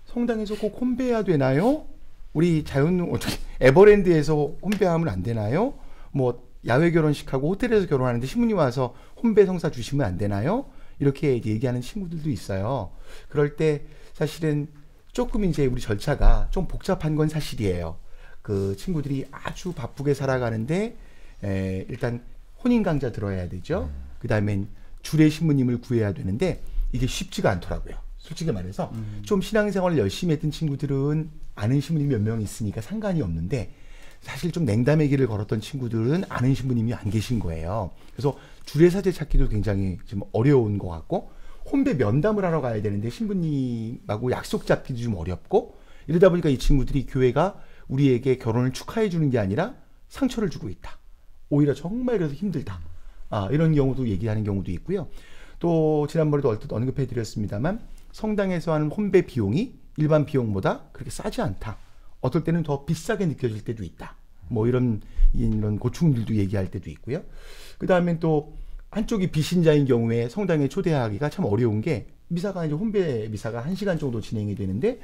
성당에서 꼭 혼배해야 되나요? 우리 어떻게 에버랜드에서 혼배하면 안 되나요? 뭐 야외 결혼식하고 호텔에서 결혼하는데 신부님 와서 혼배 성사 주시면 안 되나요? 이렇게 얘기하는 친구들도 있어요. 그럴 때 사실은 조금 이제 우리 절차가 좀 복잡한 건 사실이에요. 그 친구들이 아주 바쁘게 살아가는데 일단 혼인 강자 들어야 되죠. 그다음엔 주례 신부님을 구해야 되는데 이게 쉽지가 않더라고요. 솔직히 말해서 좀 신앙생활을 열심히 했던 친구들은 아는 신부님이 몇 명 있으니까 상관이 없는데 사실 좀 냉담의 길을 걸었던 친구들은 아는 신부님이 안 계신 거예요. 그래서 주례 사제 찾기도 굉장히 좀 어려운 것 같고 혼배 면담을 하러 가야 되는데 신부님하고 약속 잡기도 좀 어렵고 이러다 보니까 이 친구들이 교회가 우리에게 결혼을 축하해 주는 게 아니라 상처를 주고 있다. 오히려 정말 그래서 힘들다. 이런 경우도 얘기하는 경우도 있고요. 또 지난번에도 얼핏 언급해 드렸습니다만 성당에서 하는 혼배 비용이 일반 비용보다 그렇게 싸지 않다. 어떨 때는 더 비싸게 느껴질 때도 있다. 뭐 이런 고충들도 얘기할 때도 있고요. 그 다음엔 또 한쪽이 비신자인 경우에 성당에 초대하기가 참 어려운 게 미사가 이제 혼배 미사가 1시간 정도 진행이 되는데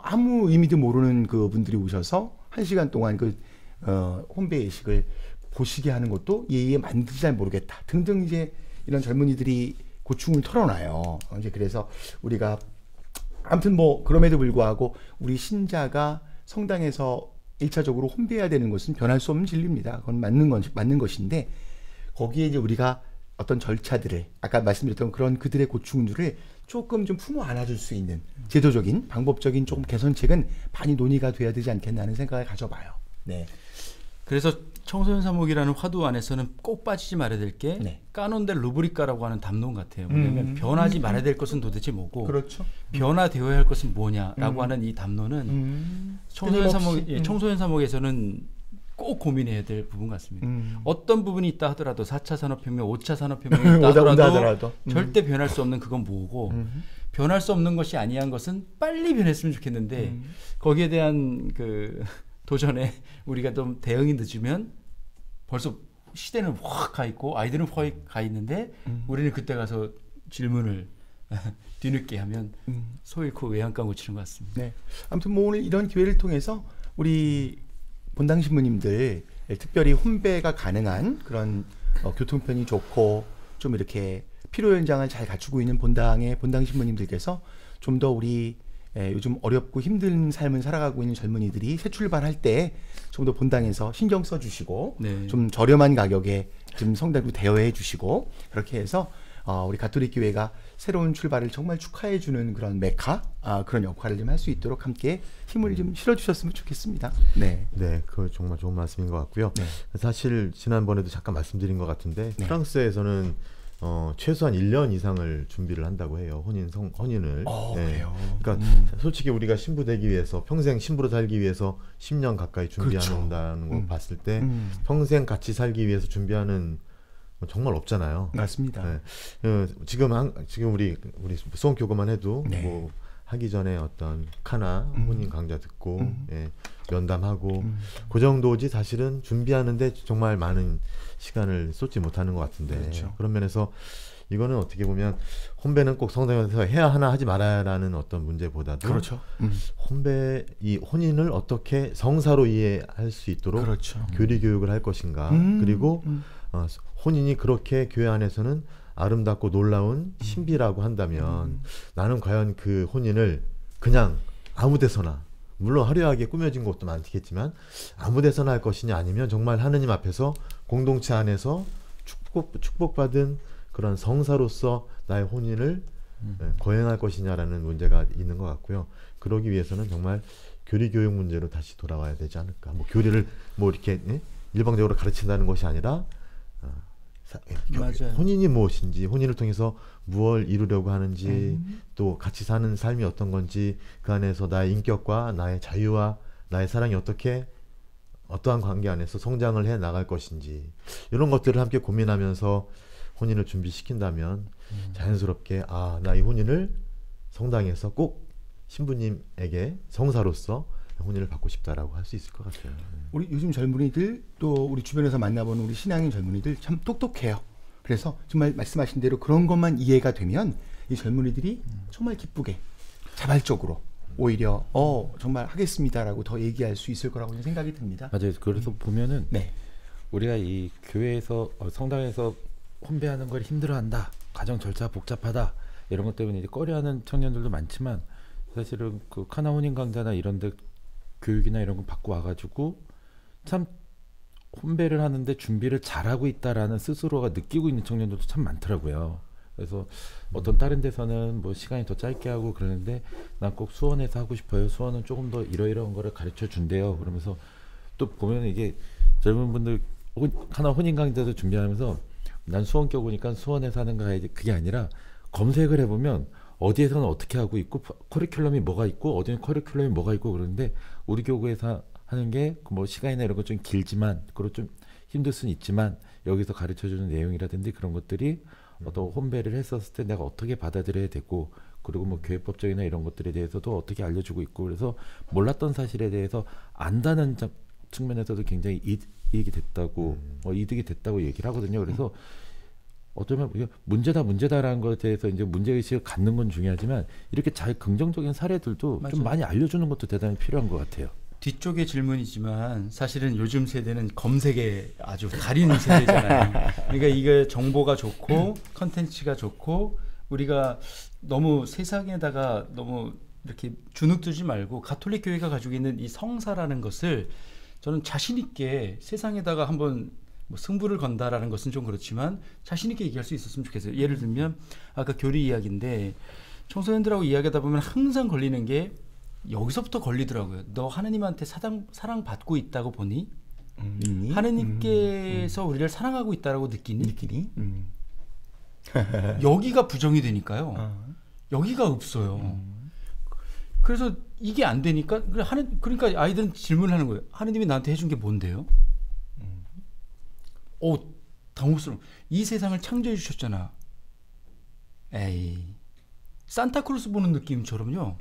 아무 의미도 모르는 그 분들이 오셔서 1시간 동안 그 혼배 예식을 보시게 하는 것도 예의에 맞는지 잘 모르겠다. 등등 이제 이런 젊은이들이 고충을 털어놔요. 이제 그래서 우리가 아무튼 뭐 그럼에도 불구하고 우리 신자가 성당에서 1차적으로 혼배해야 되는 것은 변할 수 없는 진리입니다. 그건 맞는 것인데 거기에 이제 우리가 어떤 절차들을 아까 말씀드렸던 그런 그들의 고충들을 조금 좀 품어 안아줄 수 있는 제도적인 방법적인 조금 개선책은 많이 논의가 돼야 되지 않겠나 하는 생각을 가져봐요. 네. 그래서 청소년 사목이라는 화두 안에서는 꼭 빠지지 말아야 될 게 까논 델 루브리카라고 하는 담론 같아요. 뭐냐면 변하지 말아야 될 것은 도대체 뭐고 그렇죠. 변화되어야 할 것은 뭐냐라고 하는 이 담론은 청소년 사목에서는 꼭 고민해야 될 부분 같습니다. 어떤 부분이 있다 하더라도 4차 산업혁명, 5차 산업혁명이 있다 하더라도 절대 변할 수 없는 그건 뭐고 변할 수 없는 것이 아니한 것은 빨리 변했으면 좋겠는데 거기에 대한 그 도전에 우리가 좀 대응이 늦으면 벌써 시대는 확 가 있고 아이들은 확 가 있는데 우리는 그때 가서 질문을 뒤늦게 하면 소 잃고 외양간 고치는 것 같습니다. 네. 아무튼 뭐 오늘 이런 기회를 통해서 우리 본당 신부님들 특별히 혼배가 가능한 그런 교통편이 좋고 좀 이렇게 필요 현장을 잘 갖추고 있는 본당 신부님들께서 좀 더 우리 요즘 어렵고 힘든 삶을 살아가고 있는 젊은이들이 새 출발할 때 좀 더 본당에서 신경 써주시고 네. 좀 저렴한 가격에 좀 성당도 대여해 주시고 그렇게 해서 우리 가톨릭 교회가 새로운 출발을 정말 축하해주는 그런 메카 그런 역할을 좀 할 수 있도록 함께 힘을 좀 실어주셨으면 좋겠습니다. 네, 네, 그 정말 좋은 말씀인 것 같고요. 네. 사실 지난번에도 잠깐 말씀드린 것 같은데 네. 프랑스에서는 최소한 1년 이상을 준비를 한다고 해요. 혼인을. 네. 그래요. 그러니까 솔직히 우리가 신부 되기 위해서 평생 신부로 살기 위해서 10년 가까이 준비한다는 거 봤을 때 평생 같이 살기 위해서 준비하는 정말 없잖아요. 맞습니다. 네. 지금 우리 수원교구만 해도 네. 뭐 하기 전에 어떤 카나 혼인 강좌 듣고 예, 면담하고 그 정도지 사실은 준비하는데 정말 많은 시간을 쏟지 못하는 것 같은데 그렇죠. 그런 면에서 이거는 어떻게 보면 혼배는 꼭 성당에서 해야 하나 하지 말아야라는 어떤 문제보다도 그렇죠. 이 혼인을 어떻게 성사로 이해할 수 있도록 그렇죠. 교리 교육을 할 것인가 그리고 혼인이 그렇게 교회 안에서는 아름답고 놀라운 신비라고 한다면 나는 과연 그 혼인을 그냥 아무 데서나 물론 화려하게 꾸며진 것도 많겠지만 아무 데서나 할 것이냐 아니면 정말 하느님 앞에서 공동체 안에서 축복받은 그런 성사로서 나의 혼인을 거행할 것이냐라는 문제가 있는 것 같고요. 그러기 위해서는 정말 교리 교육 문제로 다시 돌아와야 되지 않을까. 뭐 교리를 뭐 이렇게 일방적으로 가르친다는 것이 아니라 맞아요. 혼인이 무엇인지, 혼인을 통해서 무엇을 이루려고 하는지, 또 같이 사는 삶이 어떤 건지, 그 안에서 나의 인격과 나의 자유와 나의 사랑이 어떠한 관계 안에서 성장을 해 나갈 것인지, 이런 것들을 함께 고민하면서 혼인을 준비시킨다면 자연스럽게 나 이 혼인을 성당에서 꼭 신부님에게 성사로서 혼인을 받고 싶다라고 할 수 있을 것 같아요. 우리 요즘 젊은이들 또 우리 주변에서 만나보는 우리 신앙인 젊은이들 참 똑똑해요. 그래서 정말 말씀하신 대로 그런 것만 이해가 되면 이 젊은이들이 정말 기쁘게 자발적으로 오히려 정말 하겠습니다라고 더 얘기할 수 있을 거라고 생각이 듭니다. 맞아요. 그래서 보면은 네. 우리가 이 교회에서 성당에서 혼배하는 걸 힘들어한다, 가정 절차 복잡하다 이런 것 때문에 이제 꺼려하는 청년들도 많지만 사실은 그 카나 혼인 강좌나 이런데 교육이나 이런 거 받고 와가지고 참 혼배를 하는데 준비를 잘하고 있다라는 스스로가 느끼고 있는 청년들도 참 많더라고요. 그래서 어떤 다른 데서는 뭐 시간이 더 짧게 하고 그러는데 난 꼭 수원에서 하고 싶어요. 수원은 조금 더 이러이러한 거를 가르쳐 준대요. 그러면서 또 보면 이게 젊은 분들 하나 혼인 강좌도 준비하면서 난 수원교 보니까 수원에서 하는 거 가야지 그게 아니라 검색을 해보면 어디에서는 어떻게 하고 있고 커리큘럼이 뭐가 있고 어디는 커리큘럼이 뭐가 있고 그러는데 우리 교구에서 하는 게 뭐 시간이나 이런 거 좀 길지만 그리고 좀 힘들 수는 있지만 여기서 가르쳐주는 내용이라든지 그런 것들이 어떤 혼배를 했었을 때 내가 어떻게 받아들여야 되고 그리고 뭐 교회법적이나 이런 것들에 대해서도 어떻게 알려주고 있고 그래서 몰랐던 사실에 대해서 안다는 측면에서도 굉장히 이익이 됐다고 이득이 됐다고 얘기를 하거든요. 그래서 어쩌면 문제다라는 것에 대해서 이제 문제의식을 갖는 건 중요하지만 이렇게 잘 긍정적인 사례들도 맞아요. 좀 많이 알려주는 것도 대단히 필요한 것 같아요. 뒤쪽의 질문이지만 사실은 요즘 세대는 검색에 아주 달인 세대잖아요. 그러니까 이게 정보가 좋고 컨텐츠가 좋고 우리가 너무 세상에다가 너무 이렇게 주눅 두지 말고 가톨릭 교회가 가지고 있는 이 성사라는 것을 저는 자신 있게 세상에다가 한번 뭐 승부를 건다라는 것은 좀 그렇지만 자신 있게 얘기할 수 있었으면 좋겠어요. 예를 들면 아까 교리 이야기인데 청소년들하고 이야기하다 보면 항상 걸리는 게 여기서부터 걸리더라고요. 너 하느님한테 사랑받고 있다고 보니? 하느님께서 우리를 사랑하고 있다고 느끼니? 여기가 부정이 되니까요. 여기가 없어요. 그래서 이게 안 되니까 그러니까 아이들은 질문을 하는 거예요. 하느님이 나한테 해준 게 뭔데요? 당혹스러워. 이 세상을 창조해 주셨잖아. 산타클로스 보는 느낌처럼요.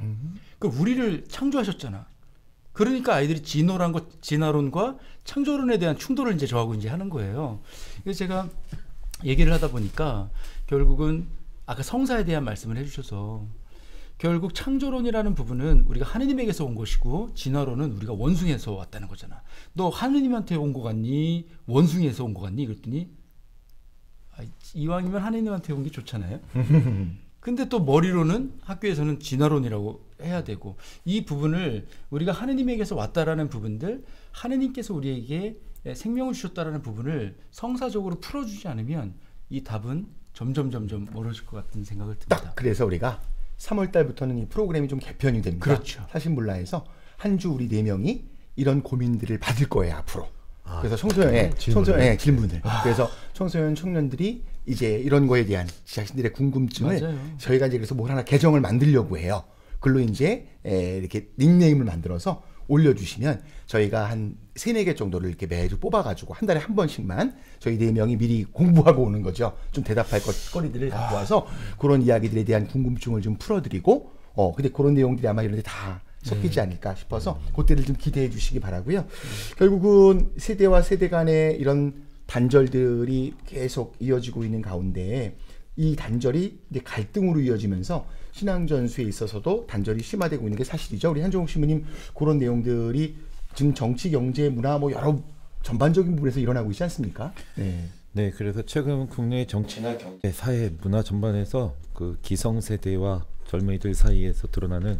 그러니까 우리를 창조하셨잖아. 그러니까 아이들이 진화론과 창조론에 대한 충돌을 이제 저하고 이제 하는 거예요. 그래서 제가 얘기를 하다 보니까 결국은 아까 성사에 대한 말씀을 해주셔서 결국 창조론이라는 부분은 우리가 하느님에게서 온 것이고 진화론은 우리가 원숭이에서 왔다는 거잖아. 너 하느님한테 온 거 같니? 원숭이에서 온 거 같니? 그랬더니 이왕이면 하느님한테 온 게 좋잖아요. 근데 또 머리로는 학교에서는 진화론이라고 해야 되고 이 부분을 우리가 하느님에게서 왔다라는 부분들 하느님께서 우리에게 생명을 주셨다라는 부분을 성사적으로 풀어주지 않으면 이 답은 점점 멀어질 것 같은 생각을 듭니다. 딱 그래서 우리가 3월 달부터는 이 프로그램이 좀 개편이 됩니다. 그렇죠. 사신불라에서 한 주 우리 4명이 이런 고민들을 받을 거예요 앞으로. 그래서 청소년 질문을. 그래서 청소년 청년들이 이제 이런 거에 대한 자신들의 궁금증을 맞아요. 저희가 이제 그래서 뭘 하나 계정을 만들려고 해요. 글로 이제 이렇게 닉네임을 만들어서 올려주시면 저희가 한 3-4개 정도를 이렇게 매주 뽑아가지고 한 달에 한 번씩만 저희 4명이 미리 공부하고 오는 거죠. 좀 대답할 거리들을 갖고 와서 그런 이야기들에 대한 궁금증을 좀 풀어드리고 근데 그런 내용들이 아마 이런 데 다 섞이지 않을까 싶어서 그때를 좀 기대해 주시기 바라고요. 결국은 세대와 세대 간의 이런 단절들이 계속 이어지고 있는 가운데 이 단절이 이제 갈등으로 이어지면서 신앙 전수에 있어서도 단절이 심화되고 있는 게 사실이죠. 우리 한종욱 신부님 그런 내용들이 지금 정치, 경제, 문화 뭐 여러 전반적인 부분에서 일어나고 있지 않습니까? 네, 그래서 최근 국내 정치나 경제, 사회, 문화 전반에서 그 기성세대와 젊은이들 사이에서 드러나는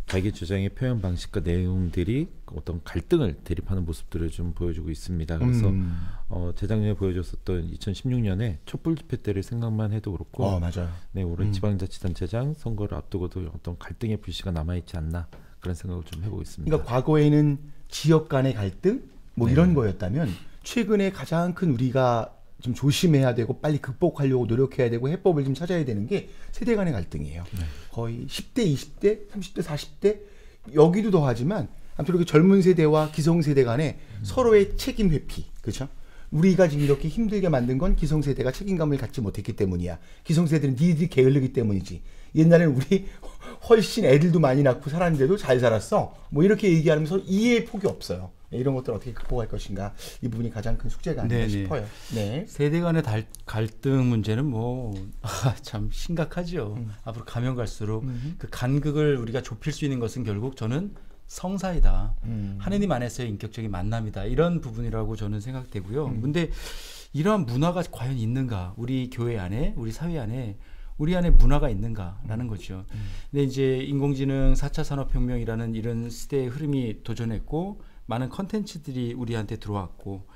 자기 주장의 표현 방식과 내용들이 어떤 갈등을 대립하는 모습들을 좀 보여주고 있습니다. 그래서 재작년에 보여줬었던 2016년에 촛불 집회 때를 생각만 해도 그렇고, 맞아요. 네, 올해 지방자치단체장 선거를 앞두고도 어떤 갈등의 불씨가 남아있지 않나 그런 생각을 좀 해보고 있습니다. 그러니까 과거에는 지역 간의 갈등 뭐 이런 거였다면 최근에 가장 큰 우리가 좀 조심해야 되고 빨리 극복하려고 노력해야 되고 해법을 좀 찾아야 되는 게 세대 간의 갈등이에요. 거의 10대, 20대, 30대, 40대 여기도 더하지만 아무튼 이렇게 젊은 세대와 기성세대 간에 서로의 책임 회피, 그렇죠? 우리가 지금 이렇게 힘들게 만든 건 기성세대가 책임감을 갖지 못했기 때문이야. 기성세대는 니들이 게을르기 때문이지. 옛날에는 우리 훨씬 애들도 많이 낳고 살았는데도 잘 살았어. 뭐 이렇게 얘기하면서 이해의 폭이 없어요. 이런 것들 어떻게 극복할 것인가, 이 부분이 가장 큰 숙제가 아닌가 싶어요. 네. 세대 간의 갈등 문제는 뭐 참 심각하죠. 앞으로 가면 갈수록 그 간극을 우리가 좁힐 수 있는 것은 결국 저는 성사이다. 하느님 안에서의 인격적인 만남이다. 이런 부분이라고 저는 생각되고요. 근데 이러한 문화가 과연 있는가? 우리 교회 안에, 우리 사회 안에 우리 안에 문화가 있는가라는 거죠. 근데 이제 인공지능 4차 산업혁명이라는 이런 시대의 흐름이 도전했고 많은 컨텐츠들이 우리한테 들어왔고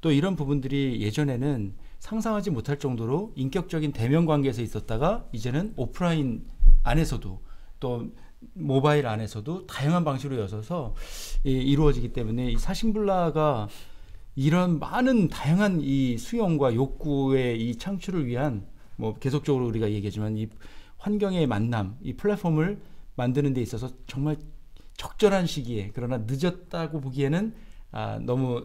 또 이런 부분들이 예전에는 상상하지 못할 정도로 인격적인 대면 관계에서 있었다가 이제는 오프라인 안에서도 또 모바일 안에서도 다양한 방식으로 여서서 이루어지기 때문에 이 사신불라가 이런 많은 다양한 이 수용과 욕구의 이 창출을 위한 뭐 계속적으로 우리가 얘기하지만 이 환경의 만남, 이 플랫폼을 만드는 데 있어서 정말 적절한 시기에, 그러나 늦었다고 보기에는 너무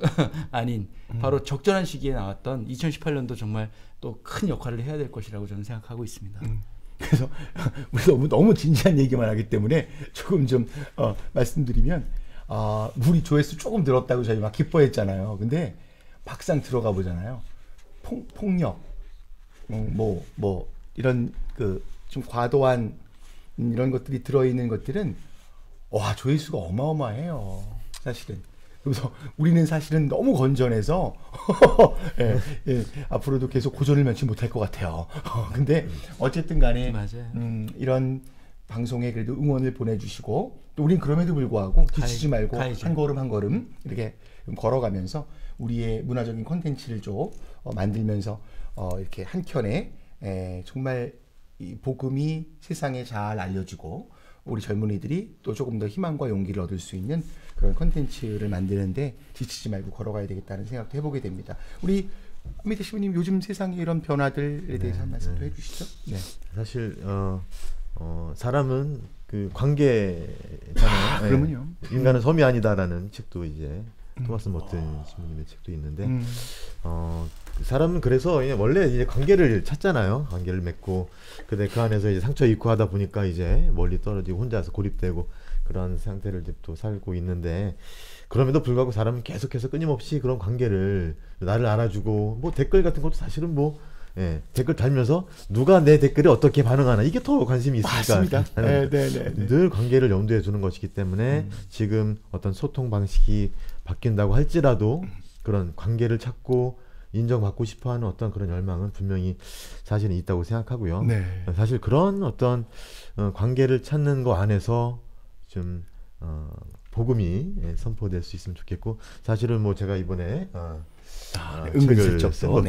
아닌 바로 적절한 시기에 나왔던 2018년도 정말 또 큰 역할을 해야 될 것이라고 저는 생각하고 있습니다. 그래서 우리 너무 진지한 얘기만 하기 때문에 조금 좀 말씀드리면 우리 조회수 조금 늘었다고 저희 막 기뻐했잖아요. 근데 막상 들어가 보잖아요. 폭력 뭐 이런 그 좀 과도한 이런 것들이 들어있는 것들은 와, 조회수가 어마어마해요. 사실은. 그래서 우리는 사실은 너무 건전해서 앞으로도 계속 고전을 면치 못할 것 같아요. 근데 어쨌든 간에 이런 방송에 그래도 응원을 보내주시고 또 우린 그럼에도 불구하고 지치지 말고 한 걸음 한 걸음 이렇게 걸어가면서 우리의 문화적인 콘텐츠를 좀 만들면서 이렇게 한켠에 정말 이 복음이 세상에 잘 알려지고 우리 젊은이들이 또 조금 더 희망과 용기를 얻을 수 있는 그런 콘텐츠를 만드는데 지치지 말고 걸어가야 되겠다는 생각도 해보게 됩니다. 우리 한미태 신부님 요즘 세상의 이런 변화들에 대해서 한 말씀도 해주시죠. 네. 사실 사람은 그 관계잖아요. 그러면요. 인간은 섬이 아니다라는 책도 이제 토마스 머튼 신부님의 책도 있는데 사람은 그래서 원래 이제 관계를 찾잖아요. 관계를 맺고 근데 그 안에서 이제 상처 입고 하다 보니까 이제 멀리 떨어지고 혼자서 고립되고 그런 상태를 이제 또 살고 있는데 그럼에도 불구하고 사람은 계속해서 끊임없이 그런 관계를 나를 알아주고 뭐 댓글 같은 것도 사실은 뭐 예, 댓글 달면서 누가 내 댓글에 어떻게 반응하나 이게 더 관심이 있으니까 맞습니다. 늘 관계를 염두에 두는 것이기 때문에 지금 어떤 소통 방식이 바뀐다고 할지라도 그런 관계를 찾고 인정받고 싶어하는 어떤 그런 열망은 분명히 사실은 있다고 생각하고요. 네. 사실 그런 어떤 관계를 찾는 거 안에서 좀 복음이 선포될 수 있으면 좋겠고 사실은 뭐 제가 이번에 은근슬쩍 또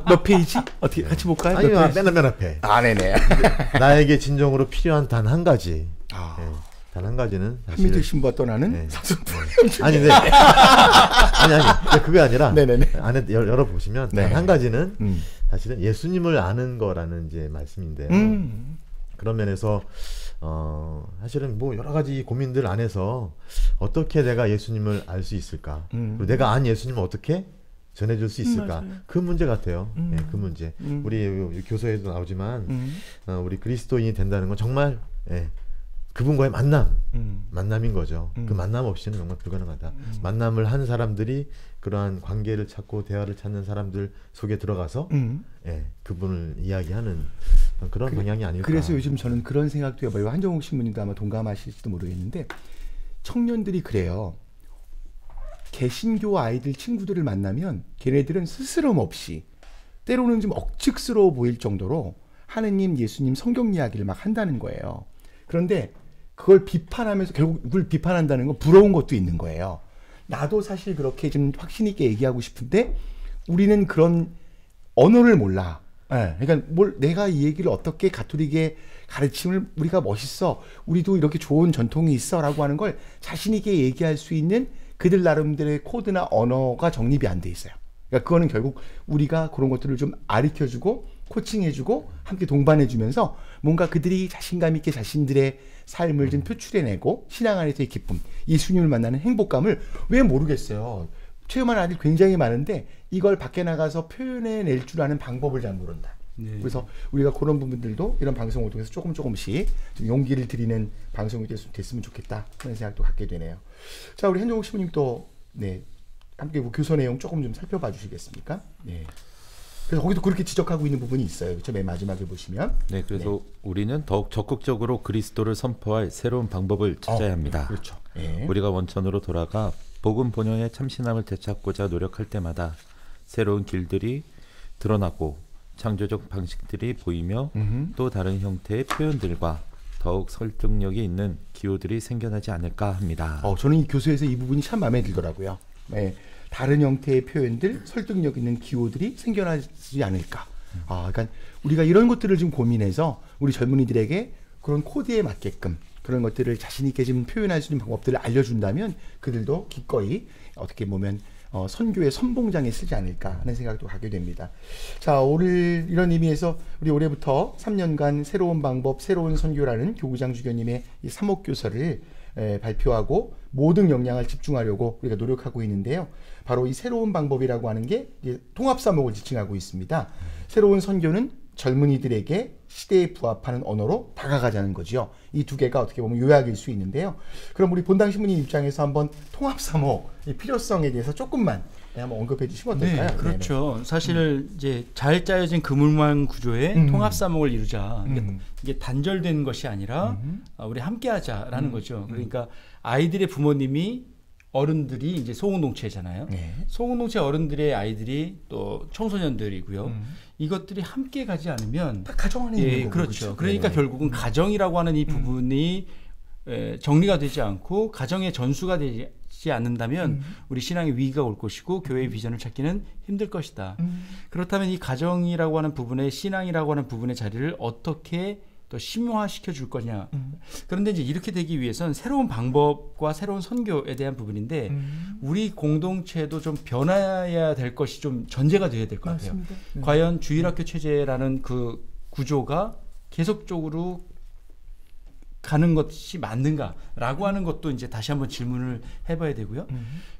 몇 페이지 어떻게 같이 볼까요? 아니요, 맨 앞에. 네네. 나에게 진정으로 필요한 단 한 가지. 단 한 가지는 한민족 신부와 떠나는 사슴풀. 아니, 네. 아니, 그게 아니라 네네네. 안에 열어 보시면 단 한 가지는 사실은 예수님을 아는 거라는 이제 말씀인데요. 그런 면에서 사실은 뭐 여러 가지 고민들 안에서 어떻게 내가 예수님을 알 수 있을까? 그리고 내가 안 예수님을 어떻게 전해줄 수 있을까? 그 문제 같아요. 그 문제. 우리 교서에도 나오지만 우리 그리스도인이 된다는 건 정말 그분과의 만남인 거죠. 그 만남 없이는 정말 불가능하다. 만남을 한 사람들이 그러한 관계를 찾고 대화를 찾는 사람들 속에 들어가서 그분을 이야기하는 그런 방향이 아닐까. 그래서 요즘 저는 그런 생각도 해봐요. 한정욱 신부님도 아마 동감하실지도 모르겠는데 청년들이 그래요. 개신교 아이들 친구들을 만나면 걔네들은 스스럼 없이 때로는 좀 억측스러워 보일 정도로 하느님, 예수님, 성경 이야기를 막 한다는 거예요. 그런데 그걸 비판하면서 결국 그걸 비판한다는 건 부러운 것도 있는 거예요. 나도 사실 그렇게 좀 확신 있게 얘기하고 싶은데 우리는 그런 언어를 몰라. 그러니까 내가 이 얘기를 어떻게 가톨릭의 가르침을 우리가 멋있어, 우리도 이렇게 좋은 전통이 있어라고 하는 걸 자신 있게 얘기할 수 있는 그들 나름대로의 코드나 언어가 정립이 안 돼 있어요. 그러니까 그거는 결국 우리가 그런 것들을 좀 가르쳐주고 코칭해주고 함께 동반해주면서 뭔가 그들이 자신감 있게 자신들의 삶을 좀 표출해내고 신앙 안에서의 기쁨, 예수님을 만나는 행복감을 왜 모르겠어요. 체험한 아이들 굉장히 많은데 이걸 밖에 나가서 표현해낼 줄 아는 방법을 잘 모른다. 그래서 우리가 그런 부분들도 이런 방송을 통해서 조금씩 좀 용기를 드리는 방송이 됐으면 좋겠다 그런 생각도 갖게 되네요. 자, 우리 한정욱 신부님 또 함께 교서 내용 조금 좀 살펴봐 주시겠습니까? 그래서 거기도 그렇게 지적하고 있는 부분이 있어요. 그렇죠? 맨 마지막에 보시면. 네, 그래서 우리는 더욱 적극적으로 그리스도를 선포할 새로운 방법을 찾아야 합니다. 그렇죠. 우리가 원천으로 돌아가 복음 본연의 참신함을 되찾고자 노력할 때마다 새로운 길들이 드러나고 창조적 방식들이 보이며 또 다른 형태의 표현들과 더욱 설득력이 있는 기호들이 생겨나지 않을까 합니다. 저는 이 교수에서 이 부분이 참 마음에 들더라고요. 다른 형태의 표현들, 설득력 있는 기호들이 생겨나지 않을까. 그러니까 우리가 이런 것들을 좀 고민해서 우리 젊은이들에게 그런 코드에 맞게끔 그런 것들을 자신 있게 좀 표현할 수 있는 방법들을 알려준다면 그들도 기꺼이 어떻게 보면 선교의 선봉장에 쓰지 않을까 하는 생각도 하게 됩니다. 자, 오늘 이런 의미에서 우리 올해부터 3년간 새로운 방법, 새로운 선교라는 교구장 주교님의 이 3옥 교서를 발표하고 모든 역량을 집중하려고 우리가 노력하고 있는데요. 바로 이 새로운 방법이라고 하는 게 통합사목을 지칭하고 있습니다. 새로운 선교는 젊은이들에게 시대에 부합하는 언어로 다가가자는 거죠. 이 두 개가 어떻게 보면 요약일 수 있는데요. 그럼 우리 본당 신부님 입장에서 한번 통합사목의 필요성에 대해서 조금만 한번 언급해 주시면 어떨까요? 네, 그렇죠. 네네. 사실 이제 잘 짜여진 그물망 구조의 통합사목을 이루자. 이게 단절된 것이 아니라 우리 함께하자라는 거죠. 그러니까 아이들의 부모님이 어른들이 이제 소공동체잖아요. 소공동체 어른들의 아이들이 또 청소년들이고요. 이것들이 함께 가지 않으면 가정 안에 있는 거고, 그렇죠. 그러니까 결국은 가정이라고 하는 이 부분이 정리가 되지 않고 가정의 전수가 되지 않는다면 우리 신앙의 위기가 올 것이고 교회의 비전을 찾기는 힘들 것이다. 그렇다면 이 가정이라고 하는 부분의 신앙이라고 하는 부분의 자리를 어떻게 또 심화시켜 줄 거냐. 그런데 이제 이렇게 되기 위해서는 새로운 방법과 새로운 선교에 대한 부분인데 우리 공동체도 좀 변화해야 될 것이 좀 전제가 돼야 될 것 같아요. 과연 주일학교 체제라는 그 구조가 계속적으로 가는 것이 맞는가라고 하는 것도 이제 다시 한번 질문을 해봐야 되고요.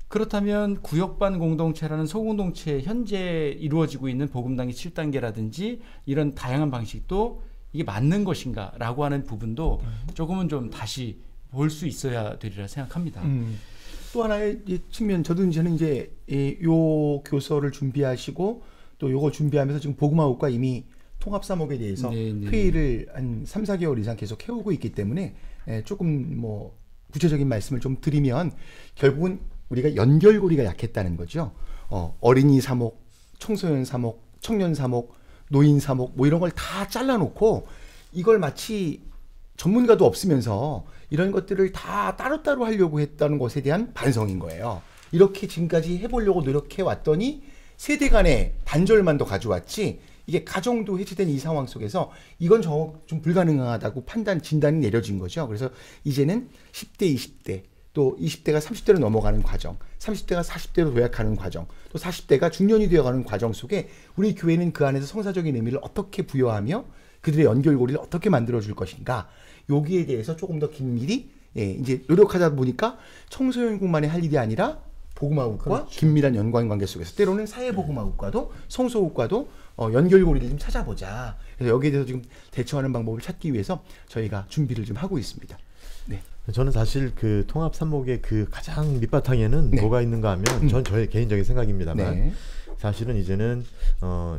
그렇다면 구역반 공동체라는 소공동체 현재 이루어지고 있는 복음당의 7단계라든지 이런 다양한 방식도 이게 맞는 것인가라고 하는 부분도 조금은 좀 다시 볼 수 있어야 되리라 생각합니다. 또 하나의 측면, 저는 이제 요 교서를 준비하시고 또 요거 준비하면서 지금 복음화국과 이미 통합사목에 대해서 회의를 한 3-4개월 이상 계속 해오고 있기 때문에 조금 뭐 구체적인 말씀을 좀 드리면 결국은 우리가 연결고리가 약했다는 거죠. 어린이 사목, 청소년 사목, 청년 사목, 노인 사목 뭐 이런 걸 다 잘라놓고 이걸 마치 전문가도 없으면서 이런 것들을 다 따로따로 하려고 했다는 것에 대한 반성인 거예요. 이렇게 지금까지 해보려고 노력해 왔더니 세대 간의 단절만 더 가져왔지 이게 가정도 해체된 이 상황 속에서 이건 좀 불가능하다고 진단이 내려진 거죠. 그래서 이제는 10대, 20대 또 20대가 30대로 넘어가는 과정, 30대가 40대로 도약하는 과정, 또 40대가 중년이 되어가는 과정 속에 우리 교회는 그 안에서 성사적인 의미를 어떻게 부여하며 그들의 연결고리를 어떻게 만들어줄 것인가, 여기에 대해서 조금 더 긴밀히 이제 노력하다 보니까 청소년국만이 할 일이 아니라 복음화국과 그렇죠. 긴밀한 연관관계 속에서 때로는 사회복음화국과도 성소국과도 연결고리를 좀 찾아보자. 그래서 여기에 대해서 지금 대처하는 방법을 찾기 위해서 저희가 준비를 좀 하고 있습니다. 네. 저는 사실 그 통합 산목의 그 가장 밑바탕에는 네. 뭐가 있는가 하면 전 저의 개인적인 생각입니다만 네. 사실은 이제는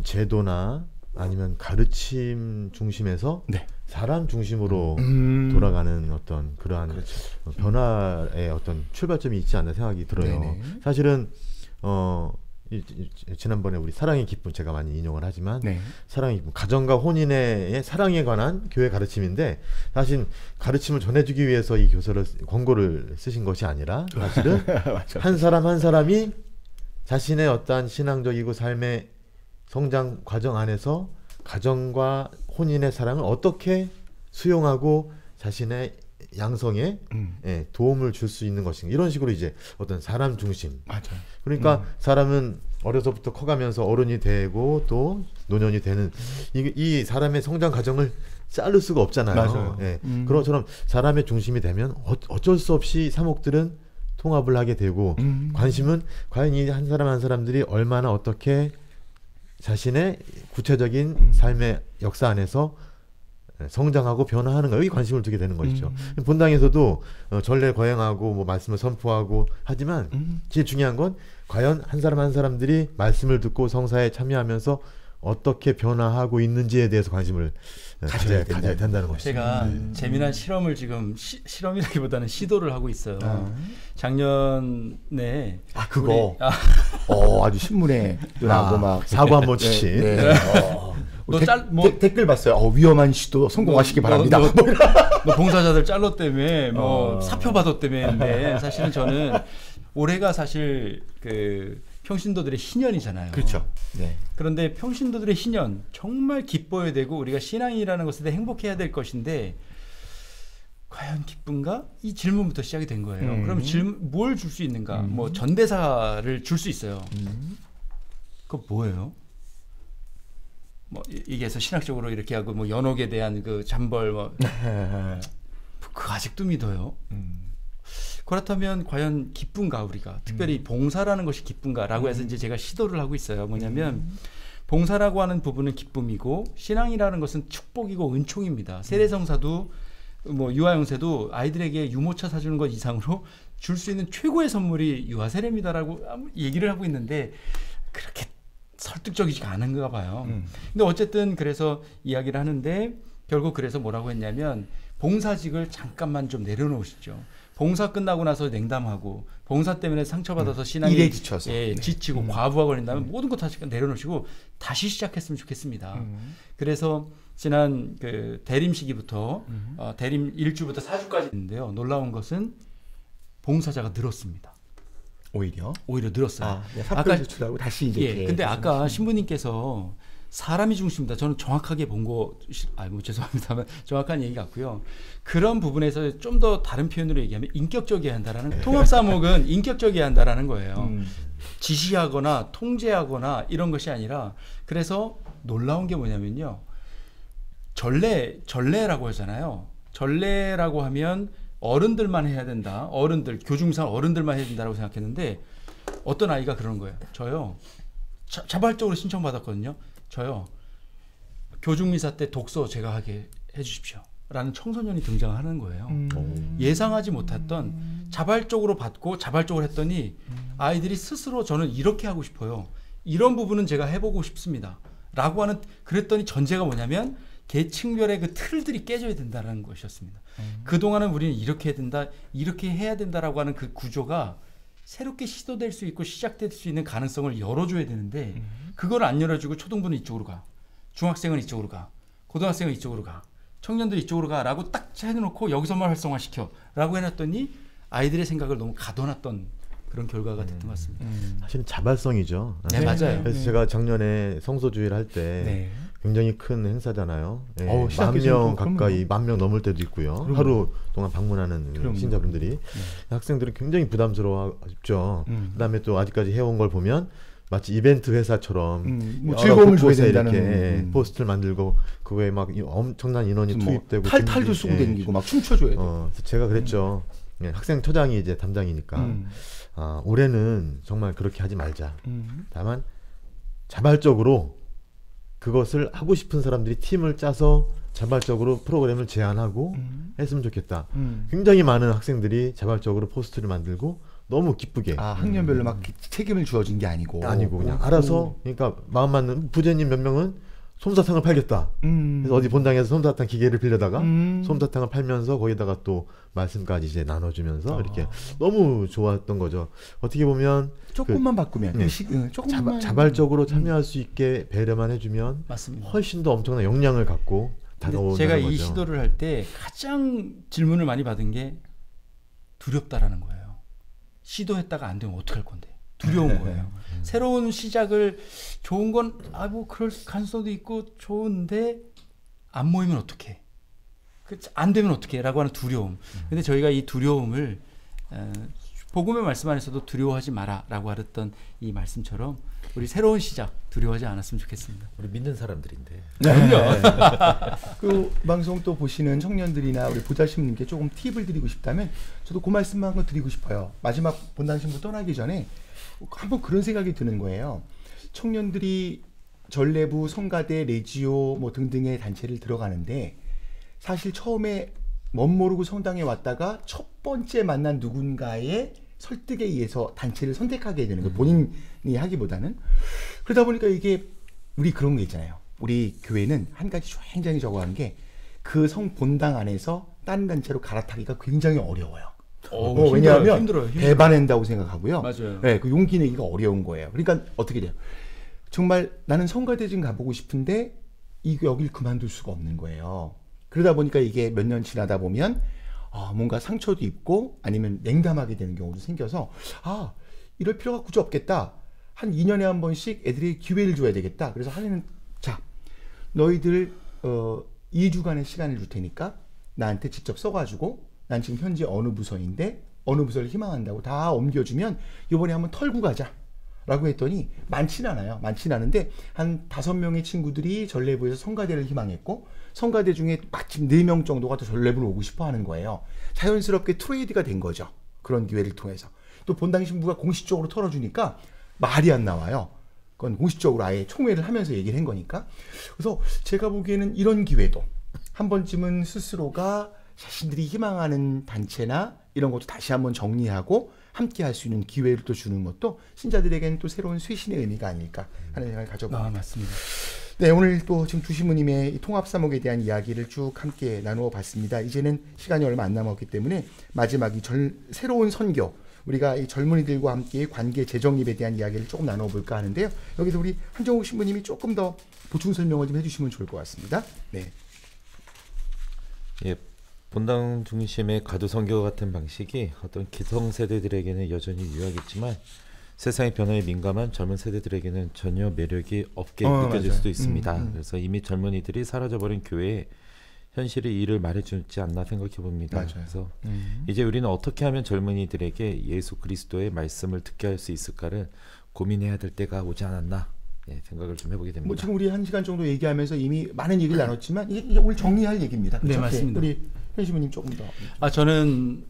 제도나 아니면 가르침 중심에서 네. 사람 중심으로 돌아가는 어떤 그러한 그렇죠. 변화의 어떤 출발점이 있지 않나 생각이 들어요. 네네. 사실은 지난번에 우리 사랑의 기쁨 제가 많이 인용을 하지만 네. 사랑의 기쁨, 가정과 혼인의 사랑에 관한 교회 가르침인데 사실 가르침을 전해주기 위해서 이 교서를 권고를 쓰신 것이 아니라 사실은 한 사람 한 사람이 자신의 어떠한 신앙적이고 삶의 성장 과정 안에서 가정과 혼인의 사랑을 어떻게 수용하고 자신의 양성에 도움을 줄 수 있는 것인가, 이런 식으로 이제 어떤 사람 중심. 맞아요. 그러니까 사람은 어려서부터 커가면서 어른이 되고 또 노년이 되는 이 사람의 성장 과정을 자를 수가 없잖아요. 맞아요. 그런 것처럼 사람의 중심이 되면 어쩔 수 없이 사목들은 통합을 하게 되고 관심은 과연 이 한 사람 한 사람들이 얼마나 어떻게 자신의 구체적인 삶의 역사 안에서 성장하고 변화하는가, 여기 관심을 두게 되는 것이죠. 본당에서도 전례 거행하고 뭐 말씀을 선포하고 하지만 제일 중요한 건 과연 한 사람 한 사람들이 말씀을 듣고 성사에 참여하면서 어떻게 변화하고 있는지에 대해서 관심을 가져야 된다는 것이죠. 제가 재미난 실험을 지금 실험이라기보다는 시도를 하고 있어요. 작년에 그거 아주 신문에 나고 막 사고 한번 치시. 네. 댓글 봤어요. 위험한 시도 성공하시기 바랍니다. 너 봉사자들 잘랐다며, 사표 받았다며. 사실은 저는 올해가 사실 그 평신도들의 희년이잖아요. 그렇죠. 네. 그런데 평신도들의 희년, 정말 기뻐야 되고 우리가 신앙이라는 것에 대해 행복해야 될 것인데 과연 기쁜가? 이 질문부터 시작이 된 거예요. 그럼 뭘 줄 수 있는가? 뭐 전대사를 줄 수 있어요. 그거 뭐예요? 뭐 이게서 신학적으로 이렇게 하고 뭐 연옥에 대한 그 잠벌 그거 아직도 믿어요. 그렇다면 과연 기쁜가, 우리가 특별히 봉사라는 것이 기쁜가라고 해서 이제 제가 시도를 하고 있어요. 뭐냐면 봉사라고 하는 부분은 기쁨이고 신앙이라는 것은 축복이고 은총입니다. 세례성사도 뭐 유아용세도 아이들에게 유모차 사주는 것 이상으로 줄 수 있는 최고의 선물이 유아세례입니다라고 얘기를 하고 있는데 그렇게 설득적이지가 않은가 봐요. 근데 어쨌든 그래서 이야기를 하는데 결국 그래서 뭐라고 했냐면 봉사직을 잠깐만 좀 내려놓으시죠. 봉사 끝나고 나서 냉담하고 봉사 때문에 상처받아서 신앙이 일에 지쳐서 지치고 과부하 걸린다면 모든 것 다 내려놓으시고 다시 시작했으면 좋겠습니다. 그래서 지난 그 대림 시기부터 대림 1주부터 4주까지 있는데요. 놀라운 것은 봉사자가 늘었습니다. 오히려 늘었어요. 아까 제출하고 다시 이제 근데 아까 신부님께서 사람이 중심이다. 저는 정확하게 본 거, 뭐 죄송합니다만 정확한 얘기 같고요. 그런 부분에서 좀 더 다른 표현으로 얘기하면 인격적이어야 한다라는, 통합사목은 인격적이어야 한다라는 거예요. 지시하거나 통제하거나 이런 것이 아니라, 그래서 놀라운 게 뭐냐면요. 전례라고 하잖아요. 전례라고 하면 어른들만 해야 된다. 어른들, 교중상 어른들만 해야 된다라고 생각했는데 어떤 아이가 그러는 거예요. 저요. 자발적으로 신청받았거든요. 저요. 교중미사 때 독서 제가 하게 해주십시오. 라는 청소년이 등장하는 거예요. 예상하지 못했던 자발적으로 받고 자발적으로 했더니 아이들이 스스로 저는 이렇게 하고 싶어요. 이런 부분은 제가 해보고 싶습니다. 라고 하는 그랬더니 전제가 뭐냐면 계층별의 그 틀들이 깨져야 된다는 것이었습니다. 그동안은 우리는 이렇게 해야 된다, 이렇게 해야 된다라고 하는 그 구조가 새롭게 시도될 수 있고 시작될 수 있는 가능성을 열어줘야 되는데 그걸 안 열어주고 초등부는 이쪽으로 가, 중학생은 이쪽으로 가, 고등학생은 이쪽으로 가, 청년들 이쪽으로 가라고 딱 해놓고 여기서만 활성화시켜 라고 해놨더니 아이들의 생각을 너무 가둬놨던 그런 결과가 됐던 것 같습니다. 사실은 자발성이죠. 네, 맞아요. 그래서 제가 작년에 성소주의를 할 때 굉장히 큰 행사잖아요. 네, 10,000명 가까이 10,000명 넘을 때도 있고요. 하루 동안 방문하는 신자분들이 학생들은 굉장히 부담스러워하죠. 그다음에 또 아직까지 해온 걸 보면 마치 이벤트 회사처럼 뭐 즐거움을 줘야 된다는 이렇게 포스트를 만들고 그거에 막 엄청난 인원이 투입되고 탈탈도 쓰고 다니고 막 춤춰줘야 돼. 그래서 제가 그랬죠. 학생처장이 이제 담당이니까 올해는 정말 그렇게 하지 말자. 다만 자발적으로 그것을 하고 싶은 사람들이 팀을 짜서 자발적으로 프로그램을 제안하고 했으면 좋겠다. 굉장히 많은 학생들이 자발적으로 포스트를 만들고 너무 기쁘게. 학년별로 막 책임을 주어진 게 아니고 그냥 알아서. 그러니까 마음 맞는 부재님 몇 명은 솜사탕을 팔겠다. 그래서 어디 본당에서 솜사탕 기계를 빌려다가 솜사탕을 팔면서 거기다가 또 말씀까지 이제 나눠주면서 이렇게 너무 좋았던 거죠. 어떻게 보면 조금만 바꾸면 조금만 자발적으로 참여할 수 있게 배려만 해주면 맞습니다. 훨씬 더 엄청난 역량을 갖고 다가오는 제가 거죠. 이 시도를 할 때 가장 질문을 많이 받은 게 두렵다라는 거예요. 시도했다가 안 되면 어떡할 건데 두려운 거예요. 새로운 시작을 좋은 건 뭐 그럴 가능성도 있고 좋은데 안 모이면 어떡해, 안 되면 어떡해 라고 하는 두려움. 근데 저희가 이 두려움을 복음의 말씀 안에서도 두려워하지 마라 라고 하랬던 이 말씀처럼 우리 새로운 시작 두려워하지 않았으면 좋겠습니다. 우리 믿는 사람들인데. 그 방송 또 보시는 청년들이나 우리 보좌신님께 조금 팁을 드리고 싶다면 저도 그 말씀만 한번 드리고 싶어요. 마지막 본당 신부 떠나기 전에 한번 그런 생각이 드는 거예요. 청년들이 전례부, 성가대, 레지오 뭐 등등의 단체를 들어가는데 사실 처음에 멋모르고 성당에 왔다가 첫 번째 만난 누군가의 설득에 의해서 단체를 선택하게 되는 거예요. 본인이 하기보다는. 그러다 보니까 이게 우리 그런 거 있잖아요. 우리 교회는 한 가지 굉장히 적어한 게 그 성 본당 안에서 다른 단체로 갈아타기가 굉장히 어려워요. 왜냐하면 힘들어요. 배반한다고 생각하고요. 맞아요. 네, 그 용기 내기가 어려운 거예요. 그러니까 어떻게 돼요? 정말 나는 성가대 좀 가보고 싶은데 여길 그만둘 수가 없는 거예요. 그러다 보니까 이게 몇 년 지나다 보면 뭔가 상처도 입고 아니면 냉담하게 되는 경우도 생겨서 이럴 필요가 굳이 없겠다. 한 2년에 한 번씩 애들이 기회를 줘야 되겠다. 그래서 하나는 자, 너희들 2주간의 시간을 줄 테니까 나한테 직접 써가지고 난 지금 현재 어느 부서인데 어느 부서를 희망한다고 다 옮겨주면 이번에 한번 털고 가자 라고 했더니 많지는 않아요. 많지는 않은데 한 5명의 친구들이 전례부에서 성가대를 희망했고 성가대 중에 마침 4명 정도가 또 전례부를 오고 싶어 하는 거예요. 자연스럽게 트레이드가 된 거죠. 그런 기회를 통해서. 또 본당 신부가 공식적으로 털어주니까 말이 안 나와요. 그건 공식적으로 아예 총회를 하면서 얘기를 한 거니까. 그래서 제가 보기에는 이런 기회도 한 번쯤은 스스로가 자신들이 희망하는 단체나 이런 것도 다시 한번 정리하고 함께 할 수 있는 기회를 또 주는 것도 신자들에게는 또 새로운 쇄신의 의미가 아닐까 하는 생각을 가져봅니다. 맞습니다. 네, 오늘 또 지금 두시무님의 통합사목에 대한 이야기를 쭉 함께 나누어 봤습니다. 이제는 시간이 얼마 안 남았기 때문에 마지막 새로운 선교, 우리가 이 젊은이들과 함께 관계 재정립에 대한 이야기를 조금 나눠볼까 하는데요. 여기서 우리 한정욱 신부님이 조금 더 보충 설명을 좀 해주시면 좋을 것 같습니다. 네. 예, 본당 중심의 가두 선교 같은 방식이 어떤 기성세대들에게는 여전히 유효하겠지만 세상의 변화에 민감한 젊은 세대들에게는 전혀 매력이 없게 느껴질 수도 있습니다. 그래서 이미 젊은이들이 사라져버린 교회에 현실의 일을 말해주지 않나 생각해 봅니다. 그래서 이제 우리는 어떻게 하면 젊은이들에게 예수 그리스도의 말씀을 듣게 할 수 있을까를 고민해야 될 때가 오지 않았나 생각을 좀 해보게 됩니다. 지금 우리 1시간 정도 얘기하면서 이미 많은 얘기를 나눴지만 이게 오늘 정리할 얘기입니다. 그렇죠? 네, 맞습니다. 우리 현시부님 조금 더. 저는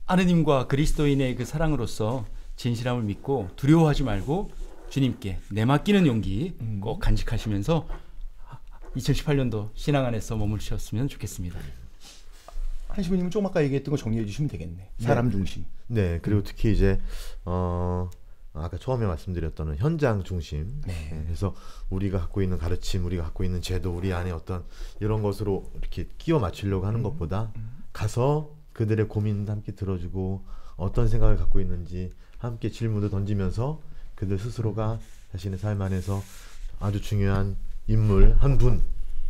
하느님과 그리스도인의 그 사랑으로서 진실함을 믿고 두려워하지 말고 주님께 내맡기는 용기 꼭 간직하시면서 2018년도 신앙 안에서 머무르셨으면 좋겠습니다. 한 신부님은 조금 아까 얘기했던 거 정리해 주시면 되겠네. 사람 중심. 네, 그리고 특히 이제 아까 처음에 말씀드렸던 현장 중심. 네. 그래서 우리가 갖고 있는 가르침, 우리가 갖고 있는 제도, 우리 안에 어떤 이런 것으로 이렇게 끼워 맞추려고 하는 것보다 가서 그들의 고민도 함께 들어주고 어떤 생각을 갖고 있는지 함께 질문도 던지면서 그들 스스로가 자신의 삶 안에서 아주 중요한 인물 한 분,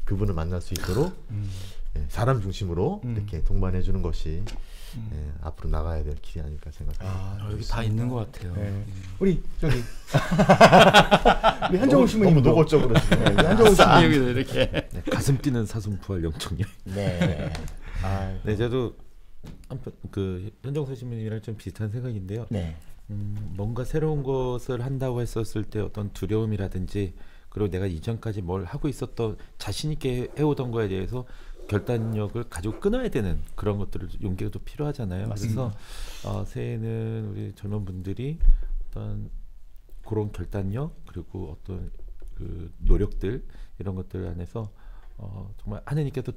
그분을 만날 수 있도록 사람 중심으로 이렇게 동반해 주는 것이 앞으로 나가야 될 길이 아닐까 생각합니다. 여기 다 있는 것 같아요. 네. 우리 저기 우리 한정우 신부님 너무 노골적으로 한정우 신부님 이렇게 네, 가슴 뛰는 사슴부활 영통령. 네. 네, 저도 한편 그 현정수 신부님이랑 좀 비슷한 생각인데요. 네. 뭔가 새로운 것을 한다고 했었을 때 어떤 두려움이라든지 그리고 내가 이전까지 뭘 하고 있었던 자신 있게 해오던 거에 대해서 결단력을 가지고 끊어야 되는 그런 것들을 용기가 또 필요하잖아요. 맞습니다. 그래서 새해는 우리 젊은 분들이 어떤 그런 결단력 그리고 어떤 그 노력들 이런 것들 안에서 정말 하나님께서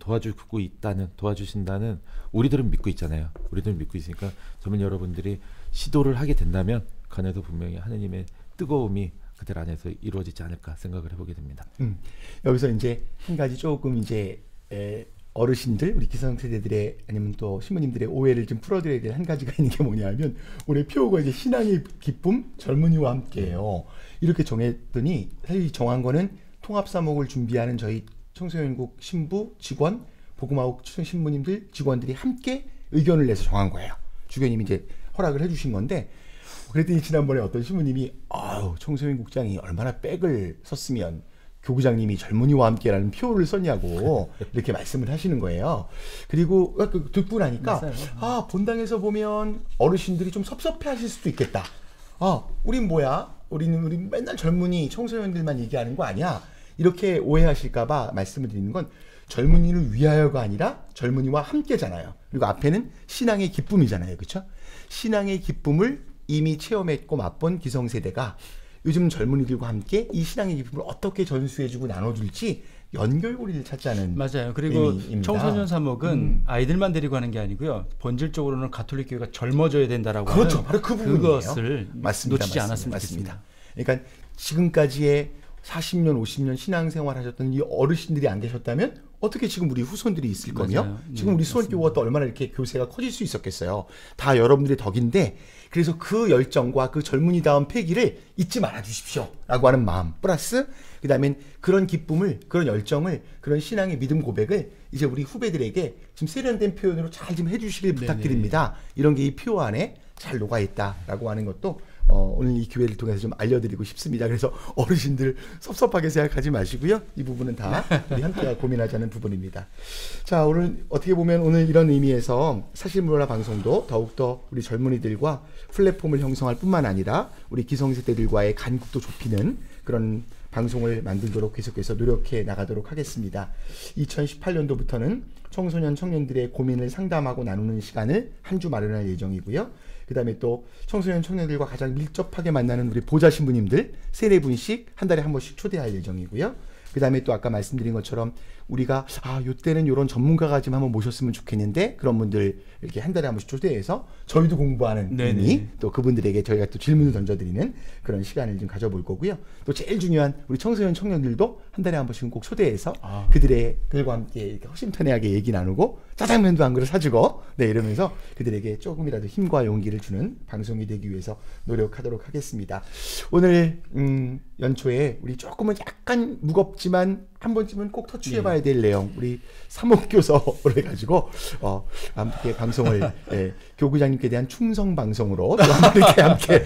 도와주신다는 우리들은 믿고 있잖아요. 우리들은 믿고 있으니까 젊은 여러분들이 시도를 하게 된다면 그 안에서 분명히 하나님의 뜨거움이 그들 안에서 이루어지지 않을까 생각을 해보게 됩니다. 여기서 이제 한 가지 조금 이제 어르신들 우리 기성세대들의 아니면 또 신부님들의 오해를 좀 풀어드려야 될 한 가지가 있는 게 뭐냐면 올해 표어가 이제 신앙의 기쁨 젊은이와 함께해요. 이렇게 정했더니 사실 정한 거는 통합사목을 준비하는 저희 청소년국 신부 직원 복음화국 신부님들 직원들이 함께 의견을 내서 정한 거예요. 주교님이 이제 허락을 해주신 건데 그랬더니 지난번에 어떤 신부님이 청소년국장이 얼마나 백을 썼으면 교구장님이 젊은이와 함께라는 표를 썼냐고 이렇게 말씀을 하시는 거예요. 그리고 듣고 나니까 본당에서 보면 어르신들이 좀 섭섭해하실 수도 있겠다. 우린 뭐야? 우리는 맨날 젊은이 청소년들만 얘기하는 거 아니야? 이렇게 오해하실까봐 말씀을 드리는 건 젊은이를 위하여가 아니라 젊은이와 함께잖아요. 그리고 앞에는 신앙의 기쁨이잖아요. 그렇죠? 신앙의 기쁨을 이미 체험했고 맛본 기성세대가 요즘 젊은이들과 함께 이 신앙의 기쁨을 어떻게 전수해주고 나눠줄지 연결고리를 찾자는 맞아요. 그리고 의미입니다. 청소년 사목은 아이들만 데리고 하는 게 아니고요. 본질적으로는 가톨릭 교회가 젊어져야 된다라고 그렇죠. 하는 바로 그 부분이에요. 그것을 맞습니다. 놓치지 않았으면 맞습니다. 좋겠습니다. 그러니까 지금까지의 40년, 50년 신앙생활 하셨던 이 어르신들이 안 계셨다면 어떻게 지금 우리 후손들이 있을 거며 지금 우리 수원교회가 또 얼마나 이렇게 교세가 커질 수 있었겠어요. 다 여러분들의 덕인데 그래서 그 열정과 그 젊은이다운 패기를 잊지 말아 주십시오 라고 하는 마음 플러스 그 다음엔 그런 기쁨을 그런 열정을 그런 신앙의 믿음 고백을 이제 우리 후배들에게 지금 세련된 표현으로 잘 좀 해주시길 부탁드립니다. 이런 게 이 표 안에 잘 녹아있다라고 하는 것도 오늘 이 기회를 통해서 좀 알려드리고 싶습니다. 그래서 어르신들 섭섭하게 생각하지 마시고요. 이 부분은 다 우리 함께 고민하자는 부분입니다. 자, 오늘 어떻게 보면 오늘 이런 의미에서 사실문화 방송도 더욱더 우리 젊은이들과 플랫폼을 형성할 뿐만 아니라 우리 기성세대들과의 간극도 좁히는 그런 방송을 만들도록 계속해서 노력해 나가도록 하겠습니다. 2018년도부터는 청소년 청년들의 고민을 상담하고 나누는 시간을 한 주 마련할 예정이고요. 그 다음에 또 청소년 청년들과 가장 밀접하게 만나는 우리 보좌 신부님들 3-4분씩 한 달에 한 번씩 초대할 예정이고요. 그 다음에 또 아까 말씀드린 것처럼 우리가 요때는 이런 전문가가 좀 한번 모셨으면 좋겠는데 그런 분들 이렇게 한 달에 한 번씩 초대해서 저희도 공부하는 의미 또 그분들에게 저희가 또 질문을 던져드리는 그런 시간을 좀 가져볼 거고요. 또 제일 중요한 우리 청소년 청년들도 한 달에 한 번씩은 꼭 초대해서 그들과 함께 이렇게 허심탄회하게 얘기 나누고 짜장면도 한 그릇 사주고 이러면서 그들에게 조금이라도 힘과 용기를 주는 방송이 되기 위해서 노력하도록 하겠습니다. 오늘 연초에 우리 조금은 약간 무겁지만 한 번쯤은 꼭 터치해봐야 될 내용 우리 사목교서를 해가지고 함께 방송을 교구장님께 대한 충성 방송으로 또 한번 이렇게 함께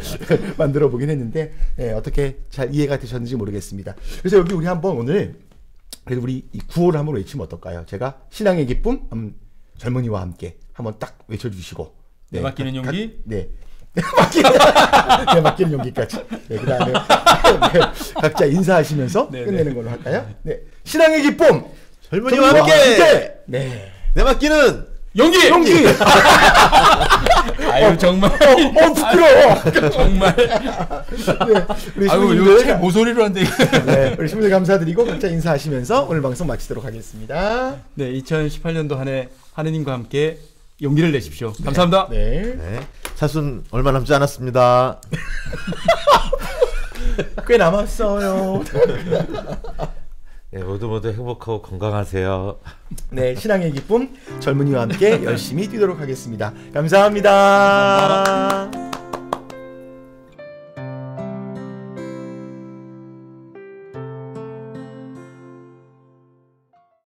만들어 보긴 했는데 어떻게 잘 이해가 되셨는지 모르겠습니다. 그래서 여기 우리 한번 오늘 그래도 우리 이 구호를 한번 외치면 어떨까요? 제가 신앙의 기쁨 젊은이와 함께 한번 딱 외쳐주시고 내 맡기는 용기 맡기는 용기까지. 그 다음에 각자 인사하시면서 끝내는 걸로 할까요? 신앙의 기쁨 젊은이와 함께. 내 맡기는 용기. 아유 정말. 부끄러워. 정말. 네, 우리 아유 신부님들 이거 모서리로 한데. 네, 우리 신부들 감사드리고 각자 인사하시면서 오늘 방송 마치도록 하겠습니다. 네, 2018년도 한 해 하느님과 함께 용기를 내십시오. 감사합니다. 네. 사순 얼마 남지 않았습니다. 꽤 남았어요. 네, 모두 행복하고 건강하세요. 네, 신앙의 기쁨 젊은이와 함께 열심히 뛰도록 하겠습니다. 감사합니다.